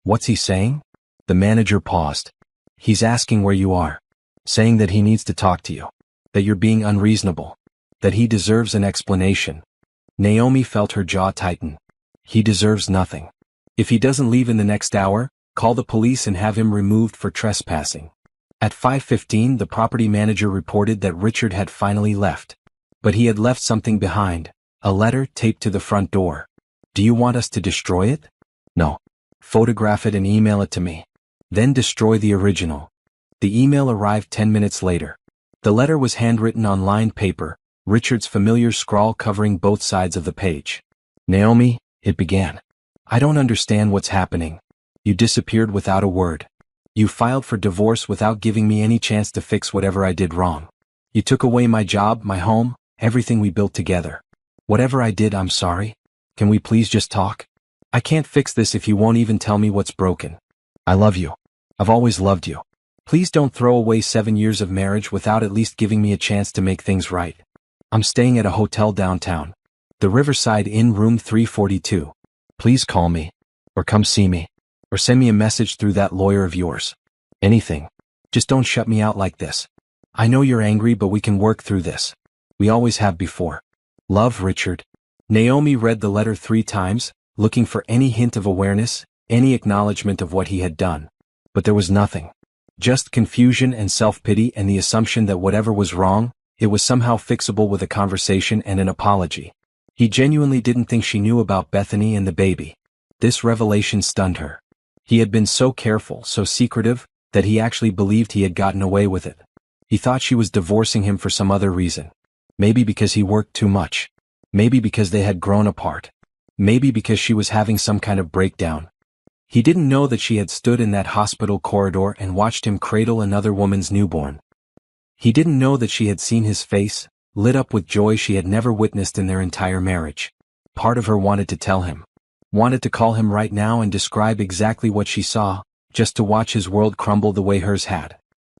What's he saying? The manager paused. He's asking where you are. Saying that he needs to talk to you. That you're being unreasonable. That he deserves an explanation. Naomi felt her jaw tighten. He deserves nothing. If he doesn't leave in the next hour, call the police and have him removed for trespassing. At 5:15 the property manager reported that Richard had finally left. But he had left something behind, a letter taped to the front door. Do you want us to destroy it? No. Photograph it and email it to me. Then destroy the original. The email arrived 10 minutes later. The letter was handwritten on lined paper, Richard's familiar scrawl covering both sides of the page. Naomi, it began. I don't understand what's happening. You disappeared without a word. You filed for divorce without giving me any chance to fix whatever I did wrong. You took away my job, my home, everything we built together. Whatever I did, I'm sorry. Can we please just talk? I can't fix this if you won't even tell me what's broken. I love you. I've always loved you. Please don't throw away 7 years of marriage without at least giving me a chance to make things right. I'm staying at a hotel downtown. The Riverside Inn, room 342. Please call me. Or come see me. Or send me a message through that lawyer of yours. Anything. Just don't shut me out like this. I know you're angry, but we can work through this. We always have before. Love, Richard. Naomi read the letter 3 times, looking for any hint of awareness, any acknowledgement of what he had done. But there was nothing. Just confusion and self-pity and the assumption that whatever was wrong, it was somehow fixable with a conversation and an apology. He genuinely didn't think she knew about Bethany and the baby. This revelation stunned her. He had been so careful, so secretive, that he actually believed he had gotten away with it. He thought she was divorcing him for some other reason. Maybe because he worked too much. Maybe because they had grown apart. Maybe because she was having some kind of breakdown. He didn't know that she had stood in that hospital corridor and watched him cradle another woman's newborn. He didn't know that she had seen his face, lit up with joy she had never witnessed in their entire marriage. Part of her wanted to tell him. Wanted to call him right now and describe exactly what she saw, just to watch his world crumble the way hers had.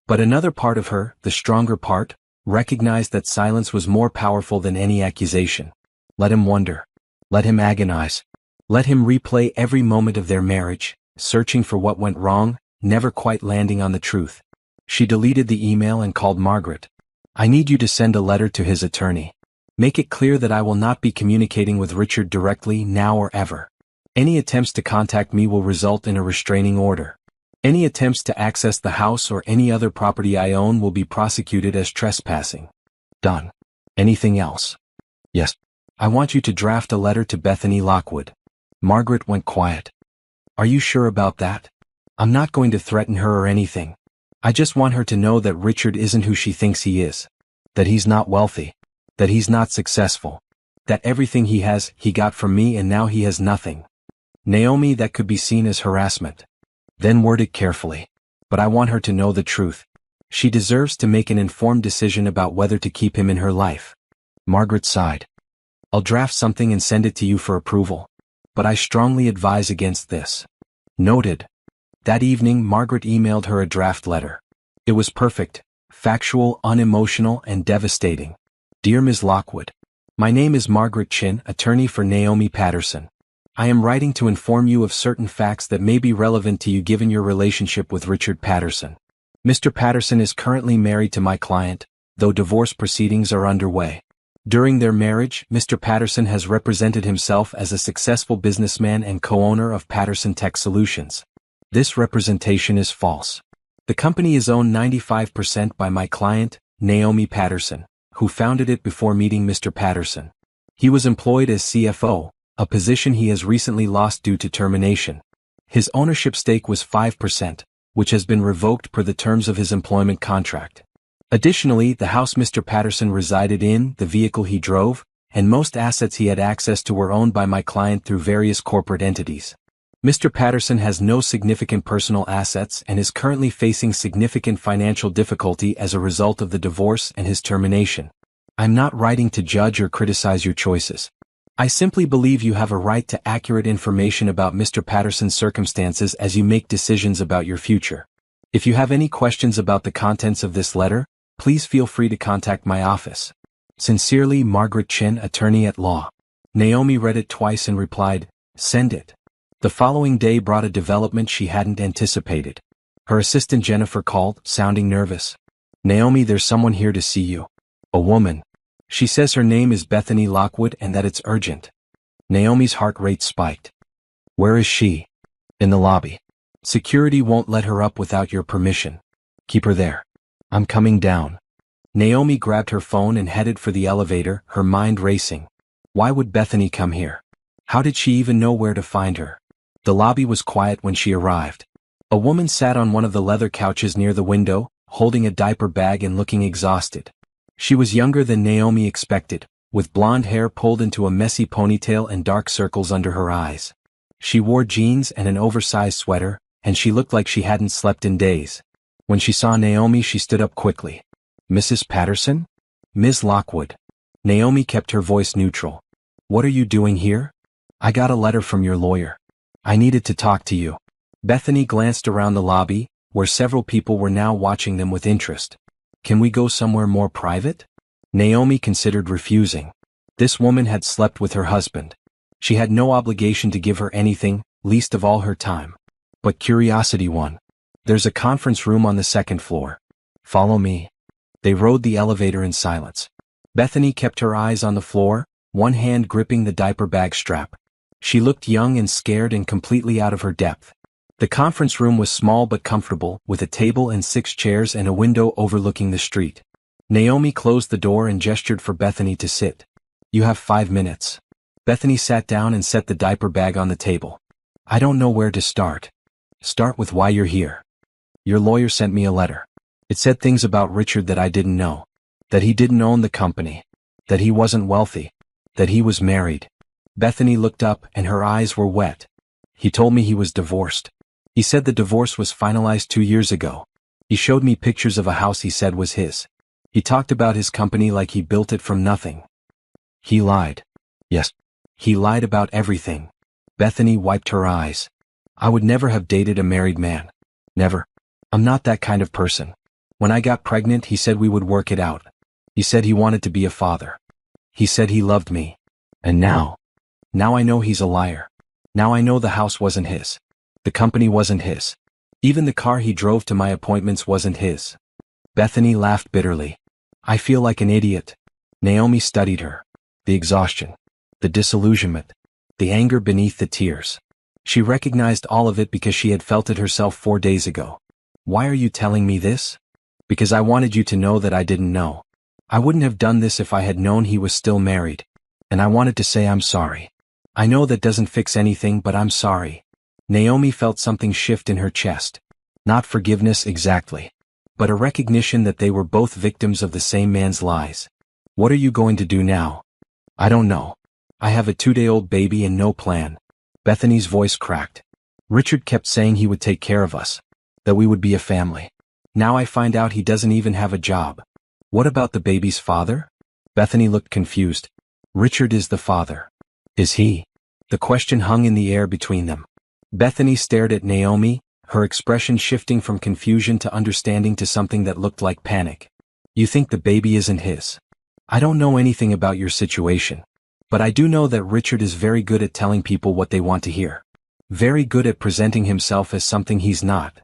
But another part of her, the stronger part, recognized that silence was more powerful than any accusation. Let him wonder. Let him agonize. Let him replay every moment of their marriage, searching for what went wrong, never quite landing on the truth. She deleted the email and called Margaret. I need you to send a letter to his attorney. Make it clear that I will not be communicating with Richard directly now or ever. Any attempts to contact me will result in a restraining order. Any attempts to access the house or any other property I own will be prosecuted as trespassing. Done. Anything else? Yes. I want you to draft a letter to Bethany Lockwood. Margaret went quiet. Are you sure about that? I'm not going to threaten her or anything. I just want her to know that Richard isn't who she thinks he is. That he's not wealthy. That he's not successful. That everything he has, he got from me and now he has nothing. Naomi, that could be seen as harassment. Then word it carefully. But I want her to know the truth. She deserves to make an informed decision about whether to keep him in her life. Margaret sighed. I'll draft something and send it to you for approval. But I strongly advise against this. Noted. That evening, Margaret emailed her a draft letter. It was perfect, factual, unemotional, and devastating. Dear Ms. Lockwood, my name is Margaret Chin, attorney for Naomi Patterson. I am writing to inform you of certain facts that may be relevant to you given your relationship with Richard Patterson. Mr. Patterson is currently married to my client, though divorce proceedings are underway. During their marriage, Mr. Patterson has represented himself as a successful businessman and co-owner of Patterson Tech Solutions. This representation is false. The company is owned 95% by my client, Naomi Patterson, who founded it before meeting Mr. Patterson. He was employed as CFO, a position he has recently lost due to termination. His ownership stake was 5%, which has been revoked per the terms of his employment contract. Additionally, the house Mr. Patterson resided in, the vehicle he drove, and most assets he had access to were owned by my client through various corporate entities. Mr. Patterson has no significant personal assets and is currently facing significant financial difficulty as a result of the divorce and his termination. I'm not writing to judge or criticize your choices. I simply believe you have a right to accurate information about Mr. Patterson's circumstances as you make decisions about your future. If you have any questions about the contents of this letter, please feel free to contact my office. Sincerely, Margaret Chin, attorney at law. Naomi read it twice and replied, send it. The following day brought a development she hadn't anticipated. Her assistant Jennifer called, sounding nervous. Naomi, there's someone here to see you. A woman. She says her name is Bethany Lockwood and that it's urgent. Naomi's heart rate spiked. Where is she? In the lobby. Security won't let her up without your permission. Keep her there. I'm coming down. Naomi grabbed her phone and headed for the elevator, her mind racing. Why would Bethany come here? How did she even know where to find her? The lobby was quiet when she arrived. A woman sat on one of the leather couches near the window, holding a diaper bag and looking exhausted. She was younger than Naomi expected, with blonde hair pulled into a messy ponytail and dark circles under her eyes. She wore jeans and an oversized sweater, and she looked like she hadn't slept in days. When she saw Naomi, she stood up quickly. "Mrs. Patterson?" "Ms. Lockwood." Naomi kept her voice neutral. "What are you doing here?" "I got a letter from your lawyer. I needed to talk to you." Bethany glanced around the lobby, where several people were now watching them with interest. "Can we go somewhere more private?" Naomi considered refusing. This woman had slept with her husband. She had no obligation to give her anything, least of all her time. But curiosity won. "There's a conference room on the second floor. Follow me." They rode the elevator in silence. Bethany kept her eyes on the floor, one hand gripping the diaper bag strap. She looked young and scared and completely out of her depth. The conference room was small but comfortable, with a table and 6 chairs and a window overlooking the street. Naomi closed the door and gestured for Bethany to sit. "You have 5 minutes." Bethany sat down and set the diaper bag on the table. "I don't know where to start." "Start with why you're here." "Your lawyer sent me a letter. It said things about Richard that I didn't know. That he didn't own the company. That he wasn't wealthy. That he was married." Bethany looked up and her eyes were wet. "He told me he was divorced. He said the divorce was finalized 2 years ago. He showed me pictures of a house he said was his. He talked about his company like he built it from nothing." "He lied." "Yes. He lied about everything." Bethany wiped her eyes. "I would never have dated a married man. Never. I'm not that kind of person. When I got pregnant, he said we would work it out. He said he wanted to be a father. He said he loved me. And now I know he's a liar. Now I know the house wasn't his. The company wasn't his. Even the car he drove to my appointments wasn't his." Bethany laughed bitterly. "I feel like an idiot." Naomi studied her. The exhaustion. The disillusionment. The anger beneath the tears. She recognized all of it because she had felt it herself 4 days ago. "Why are you telling me this?" "Because I wanted you to know that I didn't know. I wouldn't have done this if I had known he was still married. And I wanted to say I'm sorry. I know that doesn't fix anything, but I'm sorry." Naomi felt something shift in her chest. Not forgiveness exactly, but a recognition that they were both victims of the same man's lies. "What are you going to do now?" "I don't know. I have a 2-day-old baby and no plan." Bethany's voice cracked. "Richard kept saying he would take care of us. That we would be a family. Now I find out he doesn't even have a job." "What about the baby's father?" Bethany looked confused. "Richard is the father." "Is he?" The question hung in the air between them. Bethany stared at Naomi, her expression shifting from confusion to understanding to something that looked like panic. "You think the baby isn't his?" "I don't know anything about your situation. But I do know that Richard is very good at telling people what they want to hear. Very good at presenting himself as something he's not."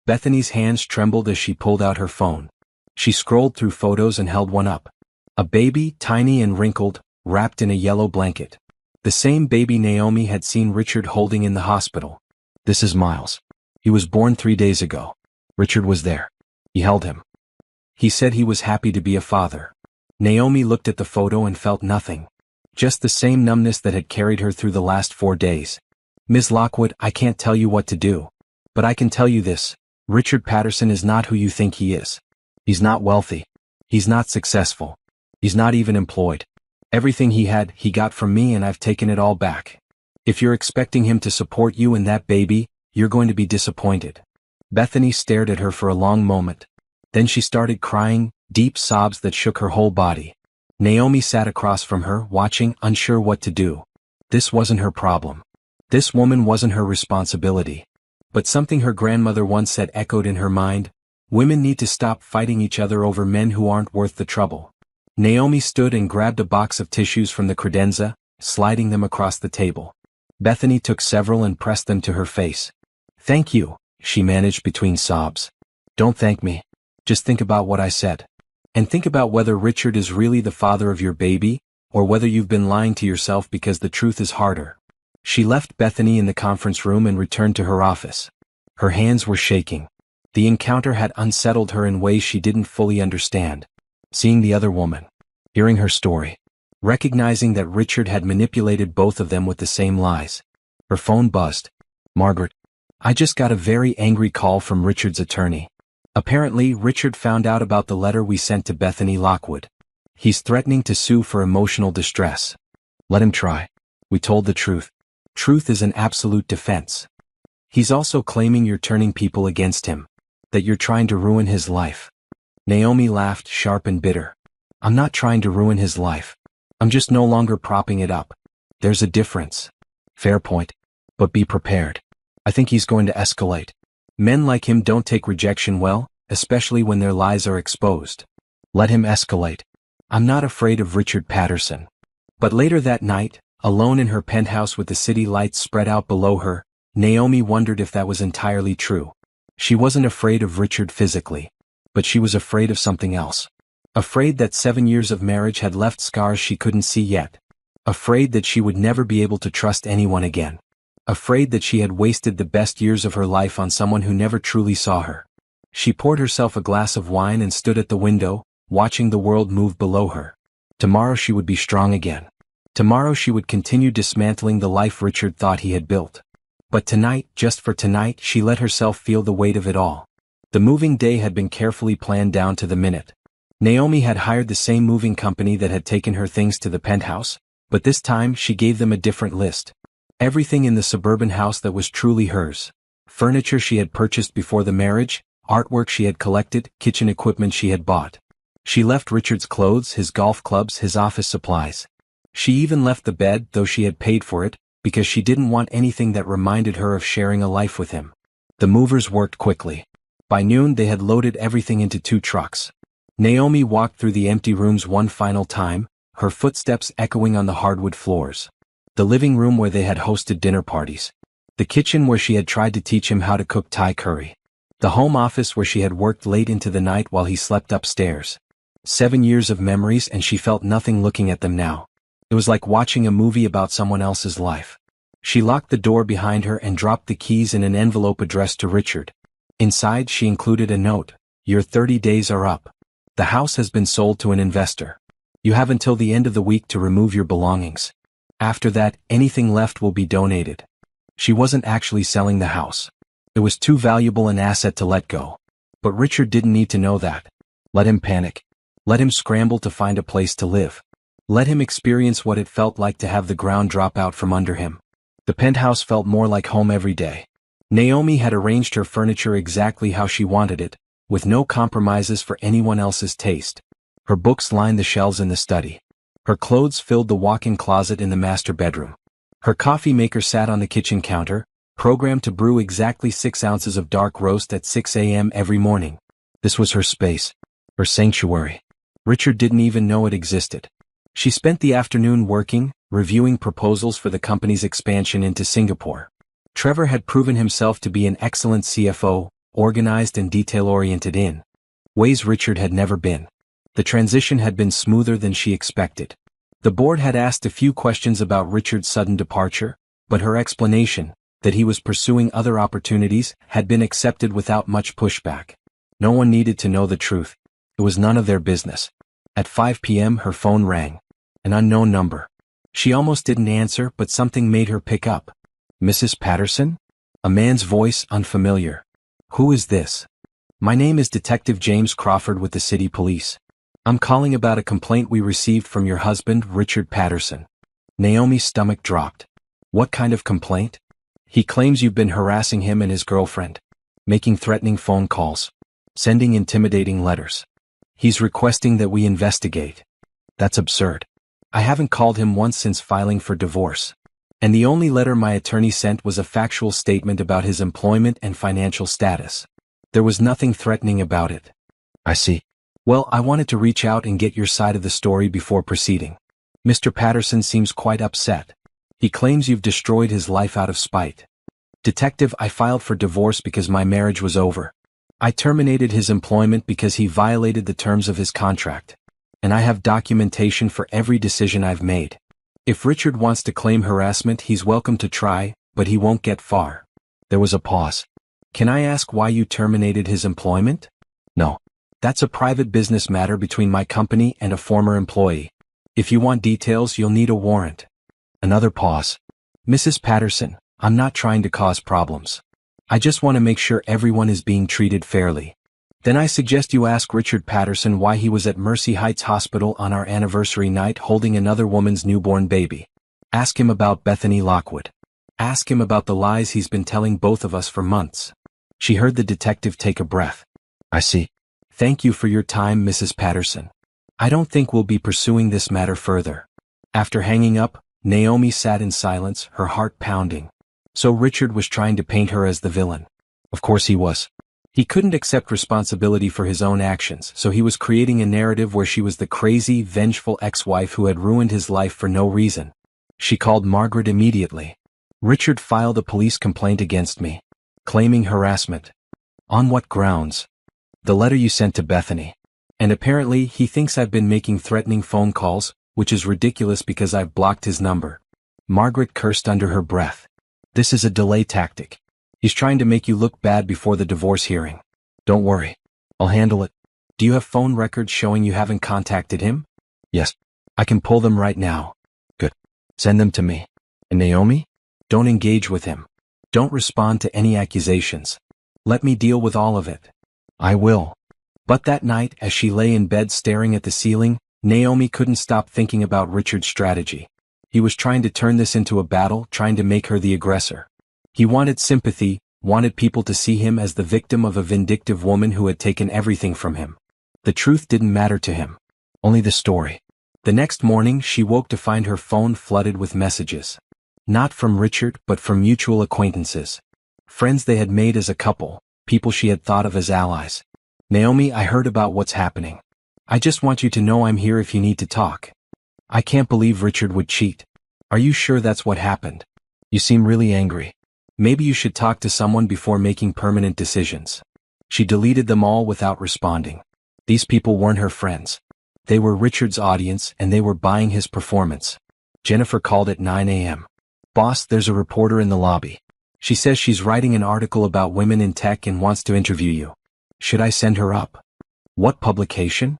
Bethany's hands trembled as she pulled out her phone. She scrolled through photos and held one up. A baby, tiny and wrinkled, wrapped in a yellow blanket. The same baby Naomi had seen Richard holding in the hospital. "This is Miles. He was born 3 days ago. Richard was there. He held him. He said he was happy to be a father." Naomi looked at the photo and felt nothing. Just the same numbness that had carried her through the last 4 days. "Ms. Lockwood, I can't tell you what to do. But I can tell you this. Richard Patterson is not who you think he is. He's not wealthy. He's not successful. He's not even employed. Everything he had, he got from me, and I've taken it all back. If you're expecting him to support you and that baby, you're going to be disappointed." Bethany stared at her for a long moment. Then she started crying, deep sobs that shook her whole body. Naomi sat across from her, watching, unsure what to do. This wasn't her problem. This woman wasn't her responsibility. But something her grandmother once said echoed in her mind: women need to stop fighting each other over men who aren't worth the trouble. Naomi stood and grabbed a box of tissues from the credenza, sliding them across the table. Bethany took several and pressed them to her face. "Thank you," she managed between sobs. "Don't thank me. Just think about what I said. And think about whether Richard is really the father of your baby, or whether you've been lying to yourself because the truth is harder." She left Bethany in the conference room and returned to her office. Her hands were shaking. The encounter had unsettled her in ways she didn't fully understand. Seeing the other woman. Hearing her story. Recognizing that Richard had manipulated both of them with the same lies. Her phone buzzed. "Margaret." I just got a very angry call from Richard's attorney. Apparently, Richard found out about the letter we sent to Bethany Lockwood. He's threatening to sue for emotional distress. Let him try. We told the truth. Truth is an absolute defense. He's also claiming you're turning people against him, that you're trying to ruin his life. Naomi laughed, sharp and bitter. I'm not trying to ruin his life. I'm just no longer propping it up. There's a difference. Fair point. But be prepared. I think he's going to escalate. Men like him don't take rejection well, especially when their lies are exposed. Let him escalate. I'm not afraid of Richard Patterson. But later that night, alone in her penthouse with the city lights spread out below her, Naomi wondered if that was entirely true. She wasn't afraid of Richard physically, but she was afraid of something else. Afraid that 7 years of marriage had left scars she couldn't see yet. Afraid that she would never be able to trust anyone again. Afraid that she had wasted the best years of her life on someone who never truly saw her. She poured herself a glass of wine and stood at the window, watching the world move below her. Tomorrow she would be strong again. Tomorrow she would continue dismantling the life Richard thought he had built. But tonight, just for tonight, she let herself feel the weight of it all. The moving day had been carefully planned down to the minute. Naomi had hired the same moving company that had taken her things to the penthouse, but this time she gave them a different list. Everything in the suburban house that was truly hers. Furniture she had purchased before the marriage, artwork she had collected, kitchen equipment she had bought. She left Richard's clothes, his golf clubs, his office supplies. She even left the bed, though she had paid for it, because she didn't want anything that reminded her of sharing a life with him. The movers worked quickly. By noon they had loaded everything into 2 trucks. Naomi walked through the empty rooms one final time, her footsteps echoing on the hardwood floors. The living room where they had hosted dinner parties. The kitchen where she had tried to teach him how to cook Thai curry. The home office where she had worked late into the night while he slept upstairs. 7 years of memories, and she felt nothing looking at them now. It was like watching a movie about someone else's life. She locked the door behind her and dropped the keys in an envelope addressed to Richard. Inside she included a note. Your 30 days are up. The house has been sold to an investor. You have until the end of the week to remove your belongings. After that, anything left will be donated. She wasn't actually selling the house. It was too valuable an asset to let go. But Richard didn't need to know that. Let him panic. Let him scramble to find a place to live. Let him experience what it felt like to have the ground drop out from under him. The penthouse felt more like home every day. Naomi had arranged her furniture exactly how she wanted it, with no compromises for anyone else's taste. Her books lined the shelves in the study. Her clothes filled the walk-in closet in the master bedroom. Her coffee maker sat on the kitchen counter, programmed to brew exactly 6 ounces of dark roast at 6 a.m. every morning. This was her space, her sanctuary. Richard didn't even know it existed. She spent the afternoon working, reviewing proposals for the company's expansion into Singapore. Trevor had proven himself to be an excellent CFO, organized and detail-oriented in ways Richard had never been. The transition had been smoother than she expected. The board had asked a few questions about Richard's sudden departure, but her explanation, that he was pursuing other opportunities, had been accepted without much pushback. No one needed to know the truth. It was none of their business. At 5 p.m. her phone rang. An unknown number. She almost didn't answer, but something made her pick up. Mrs. Patterson? A man's voice, unfamiliar. Who is this? My name is Detective James Crawford with the city police. I'm calling about a complaint we received from your husband, Richard Patterson. Naomi's stomach dropped. What kind of complaint? He claims you've been harassing him and his girlfriend. Making threatening phone calls. Sending intimidating letters. He's requesting that we investigate. That's absurd. I haven't called him once since filing for divorce. And the only letter my attorney sent was a factual statement about his employment and financial status. There was nothing threatening about it. I see. Well, I wanted to reach out and get your side of the story before proceeding. Mr. Patterson seems quite upset. He claims you've destroyed his life out of spite. Detective, I filed for divorce because my marriage was over. I terminated his employment because he violated the terms of his contract. And I have documentation for every decision I've made. If Richard wants to claim harassment, he's welcome to try, but he won't get far. There was a pause. Can I ask why you terminated his employment? No. That's a private business matter between my company and a former employee. If you want details, you'll need a warrant. Another pause. Mrs. Patterson, I'm not trying to cause problems. I just want to make sure everyone is being treated fairly. Then I suggest you ask Richard Patterson why he was at Mercy Heights Hospital on our anniversary night holding another woman's newborn baby. Ask him about Bethany Lockwood. Ask him about the lies he's been telling both of us for months." She heard the detective take a breath. "I see. Thank you for your time, Mrs. Patterson. I don't think we'll be pursuing this matter further." After hanging up, Naomi sat in silence, her heart pounding. So Richard was trying to paint her as the villain. Of course he was. He couldn't accept responsibility for his own actions, so he was creating a narrative where she was the crazy, vengeful ex-wife who had ruined his life for no reason. She called Margaret immediately. "Richard filed a police complaint against me, claiming harassment." "On what grounds?" "The letter you sent to Bethany. And apparently he thinks I've been making threatening phone calls, which is ridiculous because I've blocked his number." Margaret cursed under her breath. "This is a delay tactic. He's trying to make you look bad before the divorce hearing. Don't worry. I'll handle it. Do you have phone records showing you haven't contacted him?" "Yes. I can pull them right now." "Good. Send them to me. And Naomi? Don't engage with him. Don't respond to any accusations. Let me deal with all of it." "I will." But that night, as she lay in bed staring at the ceiling, Naomi couldn't stop thinking about Richard's strategy. He was trying to turn this into a battle, trying to make her the aggressor. He wanted sympathy, wanted people to see him as the victim of a vindictive woman who had taken everything from him. The truth didn't matter to him. Only the story. The next morning, she woke to find her phone flooded with messages. Not from Richard, but from mutual acquaintances. Friends they had made as a couple, people she had thought of as allies. "Naomi, I heard about what's happening. I just want you to know I'm here if you need to talk. I can't believe Richard would cheat. Are you sure that's what happened? You seem really angry. Maybe you should talk to someone before making permanent decisions." She deleted them all without responding. These people weren't her friends. They were Richard's audience and they were buying his performance. Jennifer called at 9 a.m. "Boss, there's a reporter in the lobby. She says she's writing an article about women in tech and wants to interview you. Should I send her up?" "What publication?"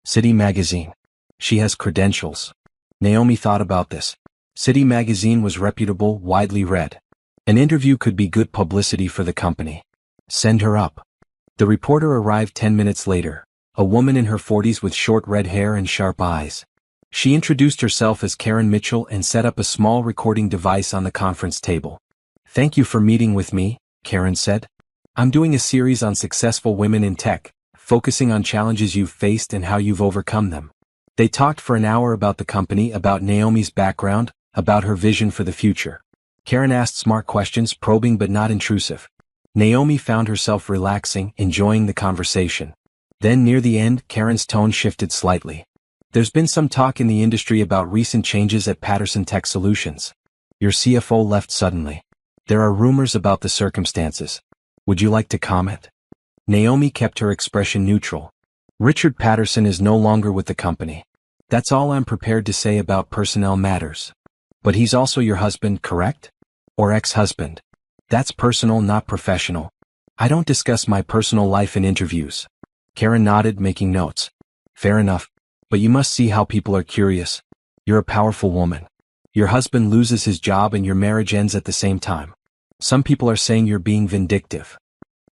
"City Magazine. She has credentials." Naomi thought about this. City Magazine was reputable, widely read. An interview could be good publicity for the company. Send her up. The reporter arrived 10 minutes later, a woman in her 40s with short red hair and sharp eyes. She introduced herself as Karen Mitchell and set up a small recording device on the conference table. "Thank you for meeting with me," Karen said. "I'm doing a series on successful women in tech, focusing on challenges you've faced and how you've overcome them." They talked for an hour about the company, about Naomi's background, about her vision for the future. Karen asked smart questions, probing but not intrusive. Naomi found herself relaxing, enjoying the conversation. Then near the end, Karen's tone shifted slightly. "There's been some talk in the industry about recent changes at Patterson Tech Solutions. Your CFO left suddenly. There are rumors about the circumstances. Would you like to comment?" Naomi kept her expression neutral. "Richard Patterson is no longer with the company. That's all I'm prepared to say about personnel matters. But he's also your husband, correct? Or ex-husband? That's personal, not professional. I don't discuss my personal life in interviews." Karen nodded, making notes. "Fair enough. But you must see how people are curious. You're a powerful woman. Your husband loses his job and your marriage ends at the same time. Some people are saying you're being vindictive.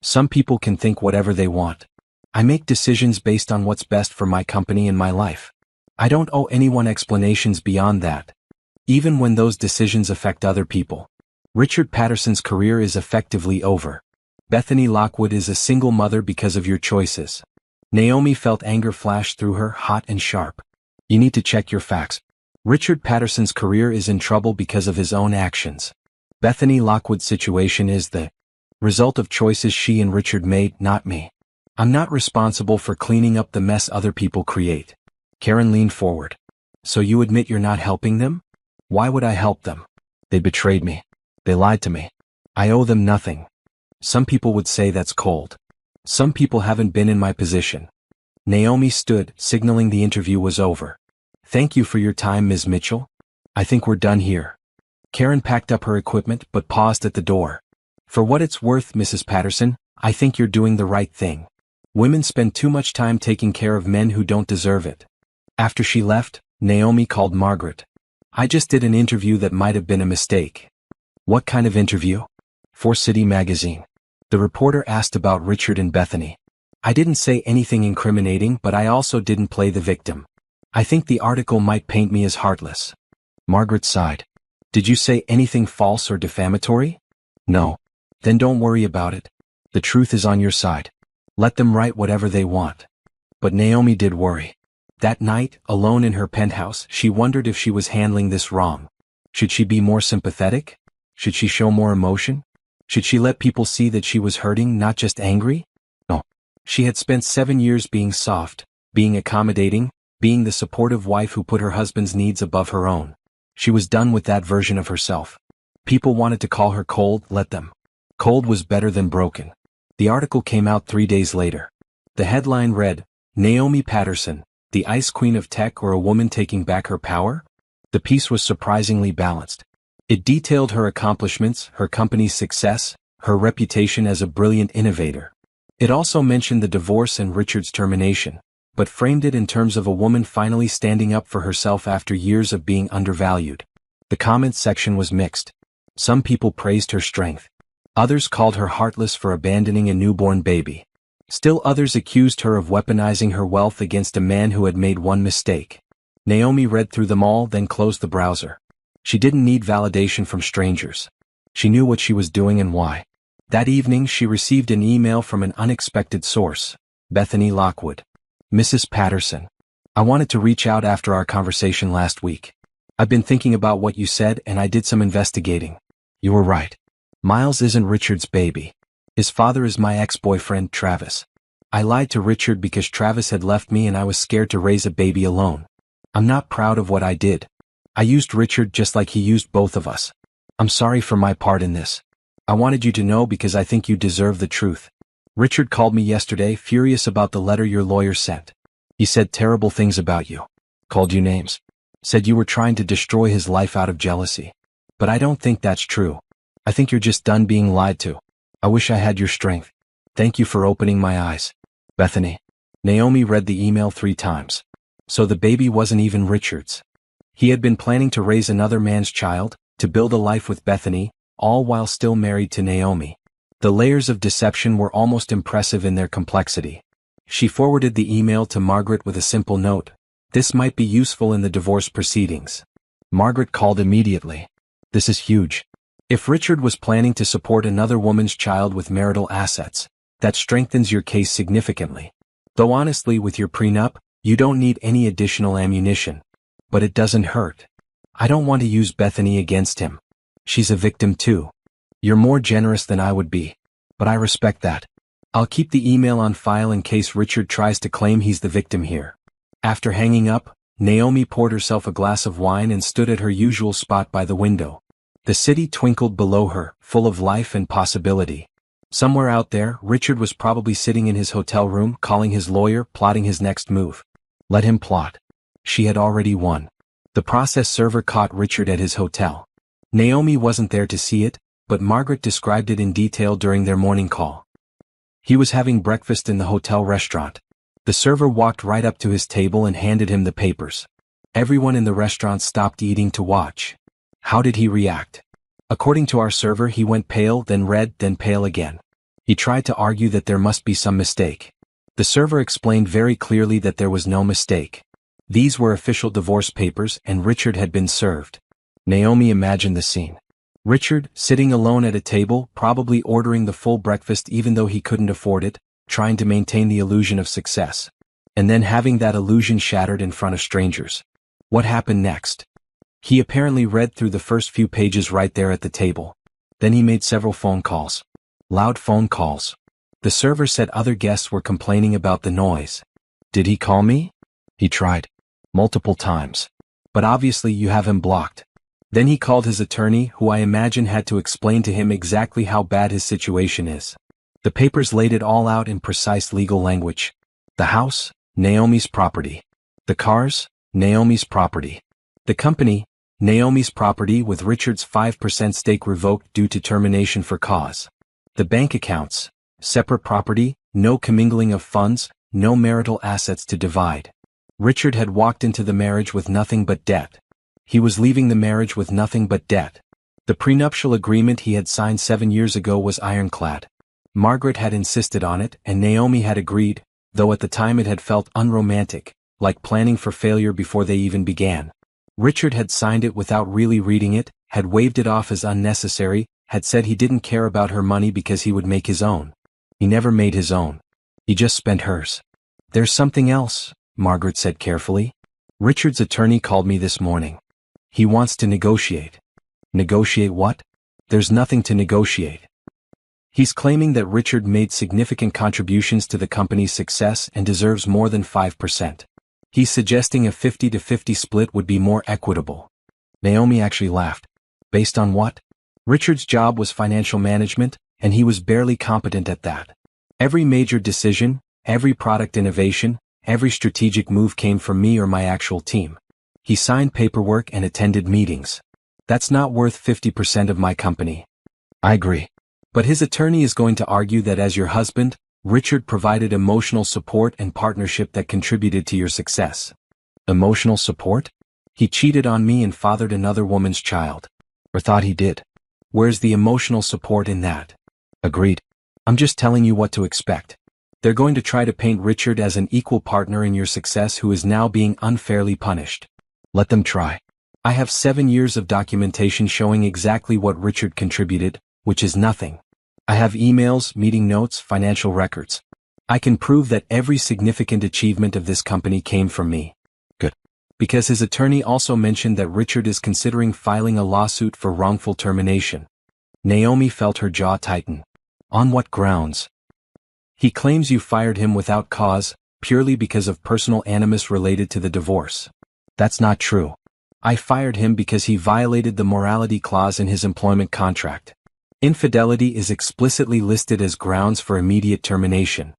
Some people can think whatever they want. I make decisions based on what's best for my company and my life. I don't owe anyone explanations beyond that. Even when those decisions affect other people. Richard Patterson's career is effectively over. Bethany Lockwood is a single mother because of your choices." Naomi felt anger flash through her, hot and sharp. "You need to check your facts. Richard Patterson's career is in trouble because of his own actions. Bethany Lockwood's situation is the result of choices she and Richard made, not me. I'm not responsible for cleaning up the mess other people create." Karen leaned forward. "So you admit you're not helping them?" "Why would I help them? They betrayed me. They lied to me. I owe them nothing. Some people would say that's cold. Some people haven't been in my position." Naomi stood, signaling the interview was over. "Thank you for your time, Ms. Mitchell. I think we're done here." Karen packed up her equipment but paused at the door. "For what it's worth, Mrs. Patterson, I think you're doing the right thing. Women spend too much time taking care of men who don't deserve it." After she left, Naomi called Margaret. "I just did an interview that might have been a mistake." "What kind of interview?" "For City Magazine. The reporter asked about Richard and Bethany. I didn't say anything incriminating, but I also didn't play the victim. I think the article might paint me as heartless. Margaret sighed. Did you say anything false or defamatory? No. Then don't worry about it. The truth is on your side. Let them write whatever they want. But Naomi did worry. That night, alone in her penthouse, she wondered if she was handling this wrong. Should she be more sympathetic? Should she show more emotion? Should she let people see that she was hurting, not just angry? No. She had spent 7 years being soft, being accommodating, being the supportive wife who put her husband's needs above her own. She was done with that version of herself. People wanted to call her cold, let them. Cold was better than broken. The article came out 3 days later. The headline read, Naomi Patterson, the ice queen of tech or a woman taking back her power? The piece was surprisingly balanced. It detailed her accomplishments, her company's success, her reputation as a brilliant innovator. It also mentioned the divorce and Richard's termination, but framed it in terms of a woman finally standing up for herself after years of being undervalued. The comments section was mixed. Some people praised her strength. Others called her heartless for abandoning a newborn baby. Still others accused her of weaponizing her wealth against a man who had made one mistake. Naomi read through them all, then closed the browser. She didn't need validation from strangers. She knew what she was doing and why. That evening she received an email from an unexpected source, Bethany Lockwood. Mrs. Patterson. I wanted to reach out after our conversation last week. I've been thinking about what you said and I did some investigating. You were right. Miles isn't Richard's baby. His father is my ex-boyfriend, Travis. I lied to Richard because Travis had left me and I was scared to raise a baby alone. I'm not proud of what I did. I used Richard just like he used both of us. I'm sorry for my part in this. I wanted you to know because I think you deserve the truth. Richard called me yesterday, furious about the letter your lawyer sent. He said terrible things about you. Called you names. Said you were trying to destroy his life out of jealousy. But I don't think that's true. I think you're just done being lied to. I wish I had your strength. Thank you for opening my eyes. Bethany. Naomi read the email 3 times. So the baby wasn't even Richard's. He had been planning to raise another man's child, to build a life with Bethany, all while still married to Naomi. The layers of deception were almost impressive in their complexity. She forwarded the email to Margaret with a simple note. This might be useful in the divorce proceedings. Margaret called immediately. This is huge. If Richard was planning to support another woman's child with marital assets, that strengthens your case significantly. Though honestly, with your prenup, you don't need any additional ammunition. But it doesn't hurt. I don't want to use Bethany against him. She's a victim too. You're more generous than I would be. But I respect that. I'll keep the email on file in case Richard tries to claim he's the victim here. After hanging up, Naomi poured herself a glass of wine and stood at her usual spot by the window. The city twinkled below her, full of life and possibility. Somewhere out there, Richard was probably sitting in his hotel room, calling his lawyer, plotting his next move. Let him plot. She had already won. The process server caught Richard at his hotel. Naomi wasn't there to see it, but Margaret described it in detail during their morning call. He was having breakfast in the hotel restaurant. The server walked right up to his table and handed him the papers. Everyone in the restaurant stopped eating to watch. How did he react? According to our server, he went pale, then red, then pale again. He tried to argue that there must be some mistake. The server explained very clearly that there was no mistake. These were official divorce papers and Richard had been served. Naomi imagined the scene. Richard, sitting alone at a table, probably ordering the full breakfast even though he couldn't afford it, trying to maintain the illusion of success. And then having that illusion shattered in front of strangers. What happened next? He apparently read through the first few pages right there at the table. Then he made several phone calls. Loud phone calls. The server said other guests were complaining about the noise. Did he call me? He tried. Multiple times. But obviously you have him blocked. Then he called his attorney, who I imagine had to explain to him exactly how bad his situation is. The papers laid it all out in precise legal language. The house, Naomi's property. The cars, Naomi's property. The company, Naomi's property with Richard's 5% stake revoked due to termination for cause. The bank accounts, separate property, no commingling of funds, no marital assets to divide. Richard had walked into the marriage with nothing but debt. He was leaving the marriage with nothing but debt. The prenuptial agreement he had signed 7 years ago was ironclad. Margaret had insisted on it, and Naomi had agreed, though at the time it had felt unromantic, like planning for failure before they even began. Richard had signed it without really reading it, had waved it off as unnecessary, had said he didn't care about her money because he would make his own. He never made his own. He just spent hers. "There's something else," Margaret said carefully. "Richard's attorney called me this morning. He wants to negotiate." "Negotiate what?" "There's nothing to negotiate. He's claiming that Richard made significant contributions to the company's success and deserves more than 5%. He's suggesting a 50-50 split would be more equitable." Naomi actually laughed. "Based on what?" Richard's job was financial management, and he was barely competent at that. Every major decision, every product innovation, every strategic move came from me or my actual team. He signed paperwork and attended meetings. That's not worth 50% of my company. I agree. But his attorney is going to argue that as your husband, Richard provided emotional support and partnership that contributed to your success. Emotional support? He cheated on me and fathered another woman's child. Or thought he did. Where's the emotional support in that? Agreed. I'm just telling you what to expect. They're going to try to paint Richard as an equal partner in your success who is now being unfairly punished. Let them try. I have 7 years of documentation showing exactly what Richard contributed, which is nothing. I have emails, meeting notes, financial records. I can prove that every significant achievement of this company came from me. Good. Because his attorney also mentioned that Richard is considering filing a lawsuit for wrongful termination. Naomi felt her jaw tighten. On what grounds? He claims you fired him without cause, purely because of personal animus related to the divorce. That's not true. I fired him because he violated the morality clause in his employment contract. Infidelity is explicitly listed as grounds for immediate termination.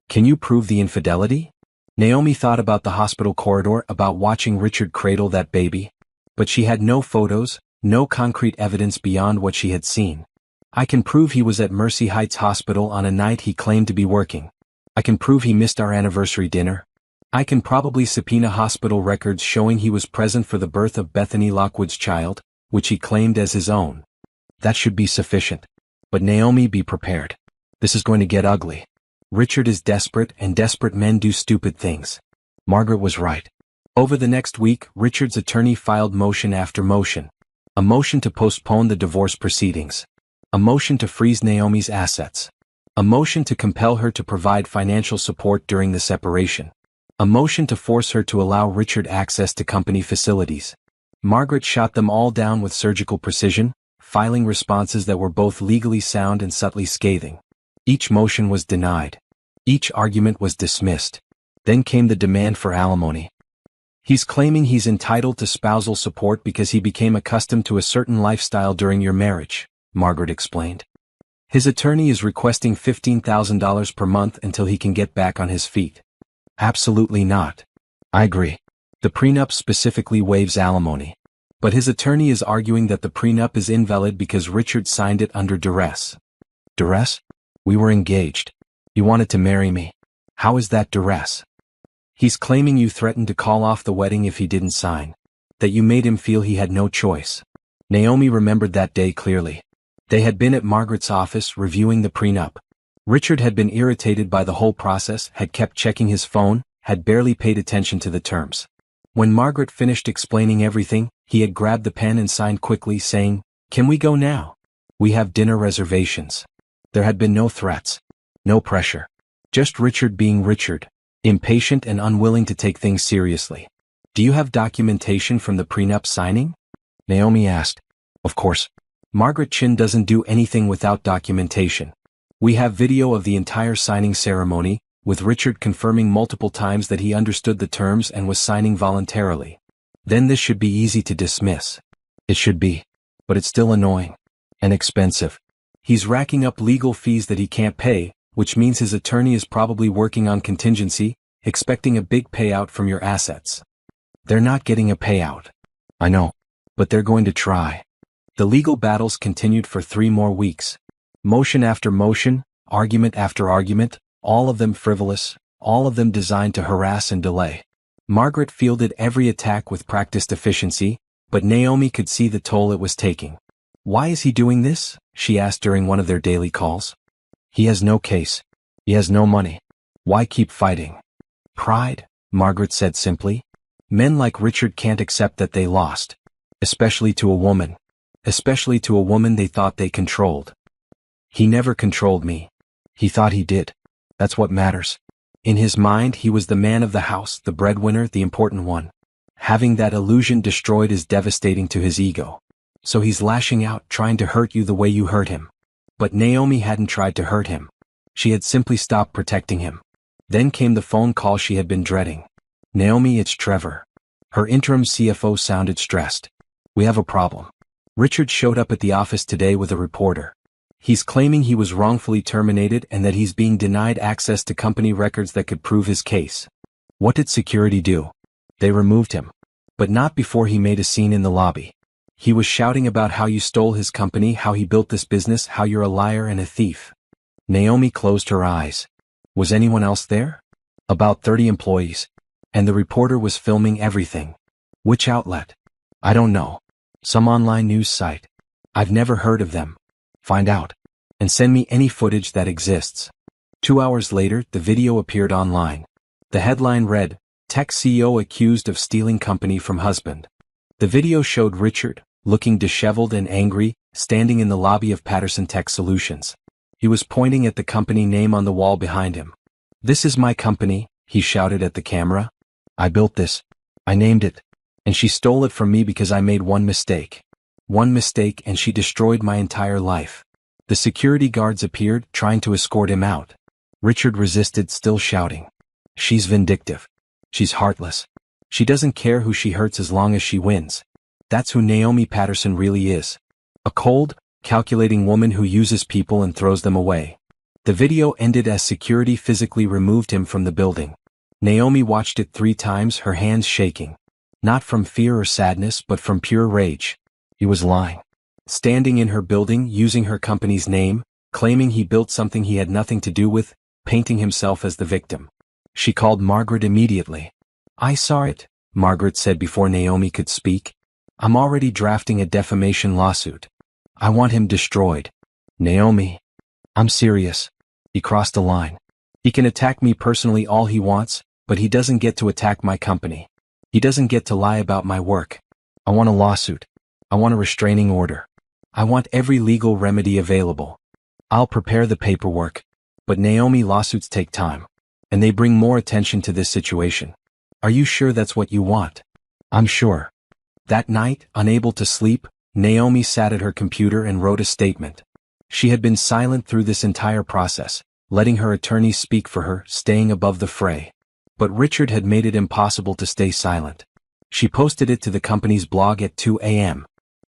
Can you prove the infidelity? Naomi thought about the hospital corridor, about watching Richard cradle that baby. But she had no photos, no concrete evidence beyond what she had seen. I can prove he was at Mercy Heights Hospital on a night he claimed to be working. I can prove he missed our anniversary dinner. I can probably subpoena hospital records showing he was present for the birth of Bethany Lockwood's child, which he claimed as his own. That should be sufficient. But Naomi, be prepared. This is going to get ugly. Richard is desperate, and desperate men do stupid things. Margaret was right. Over the next week, Richard's attorney filed motion after motion. A motion to postpone the divorce proceedings. A motion to freeze Naomi's assets. A motion to compel her to provide financial support during the separation. A motion to force her to allow Richard access to company facilities. Margaret shot them all down with surgical precision, filing responses that were both legally sound and subtly scathing. Each motion was denied. Each argument was dismissed. Then came the demand for alimony. He's claiming he's entitled to spousal support because he became accustomed to a certain lifestyle during your marriage, Margaret explained. His attorney is requesting $15,000 per month until he can get back on his feet. Absolutely not. I agree. The prenup specifically waives alimony. But his attorney is arguing that the prenup is invalid because Richard signed it under duress. Duress? We were engaged. You wanted to marry me. How is that duress? He's claiming you threatened to call off the wedding if he didn't sign. That you made him feel he had no choice. Naomi remembered that day clearly. They had been at Margaret's office reviewing the prenup. Richard had been irritated by the whole process, had kept checking his phone, had barely paid attention to the terms. When Margaret finished explaining everything, he had grabbed the pen and signed quickly, saying, "Can we go now? We have dinner reservations." There had been no threats. No pressure. Just Richard being Richard, impatient and unwilling to take things seriously. "Do you have documentation from the prenup signing?" Naomi asked. Of course. Margaret Chin doesn't do anything without documentation. We have video of the entire signing ceremony, with Richard confirming multiple times that he understood the terms and was signing voluntarily. Then this should be easy to dismiss. It should be. But it's still annoying. And expensive. He's racking up legal fees that he can't pay, which means his attorney is probably working on contingency, expecting a big payout from your assets. They're not getting a payout. I know. But they're going to try. The legal battles continued for 3 more weeks. Motion after motion, argument after argument, all of them frivolous, all of them designed to harass and delay. Margaret fielded every attack with practiced efficiency, but Naomi could see the toll it was taking. "Why is he doing this?" she asked during one of their daily calls. He has no case. He has no money. Why keep fighting? Pride, Margaret said simply. Men like Richard can't accept that they lost. Especially to a woman. Especially to a woman they thought they controlled. He never controlled me. He thought he did. That's what matters. In his mind, he was the man of the house, the breadwinner, the important one. Having that illusion destroyed is devastating to his ego. So he's lashing out, trying to hurt you the way you hurt him. But Naomi hadn't tried to hurt him. She had simply stopped protecting him. Then came the phone call she had been dreading. Naomi, it's Trevor. Her interim CFO sounded stressed. We have a problem. Richard showed up at the office today with a reporter. He's claiming he was wrongfully terminated and that he's being denied access to company records that could prove his case. What did security do? They removed him. But not before he made a scene in the lobby. He was shouting about how you stole his company, how he built this business, how you're a liar and a thief. Naomi closed her eyes. Was anyone else there? About 30 employees. And the reporter was filming everything. Which outlet? I don't know. Some online news site. I've never heard of them. Find out. And send me any footage that exists. 2 hours later, the video appeared online. The headline read, Tech CEO accused of stealing company from husband. The video showed Richard, looking disheveled and angry, standing in the lobby of Patterson Tech Solutions. He was pointing at the company name on the wall behind him. This is my company, he shouted at the camera. I built this. I named it. And she stole it from me because I made one mistake. One mistake and she destroyed my entire life. The security guards appeared, trying to escort him out. Richard resisted, still shouting. She's vindictive. She's heartless. She doesn't care who she hurts as long as she wins. That's who Naomi Patterson really is. A cold, calculating woman who uses people and throws them away. The video ended as security physically removed him from the building. Naomi watched it 3 times, her hands shaking. Not from fear or sadness, but from pure rage. He was lying. Standing in her building, using her company's name, claiming he built something he had nothing to do with, painting himself as the victim. She called Margaret immediately. I saw it, Margaret said before Naomi could speak. I'm already drafting a defamation lawsuit. I want him destroyed. Naomi. I'm serious. He crossed the line. He can attack me personally all he wants, but he doesn't get to attack my company. He doesn't get to lie about my work. I want a lawsuit. I want a restraining order. I want every legal remedy available. I'll prepare the paperwork. But Naomi, lawsuits take time. And they bring more attention to this situation. Are you sure that's what you want? I'm sure. That night, unable to sleep, Naomi sat at her computer and wrote a statement. She had been silent through this entire process, letting her attorneys speak for her, staying above the fray. But Richard had made it impossible to stay silent. She posted it to the company's blog at 2 a.m.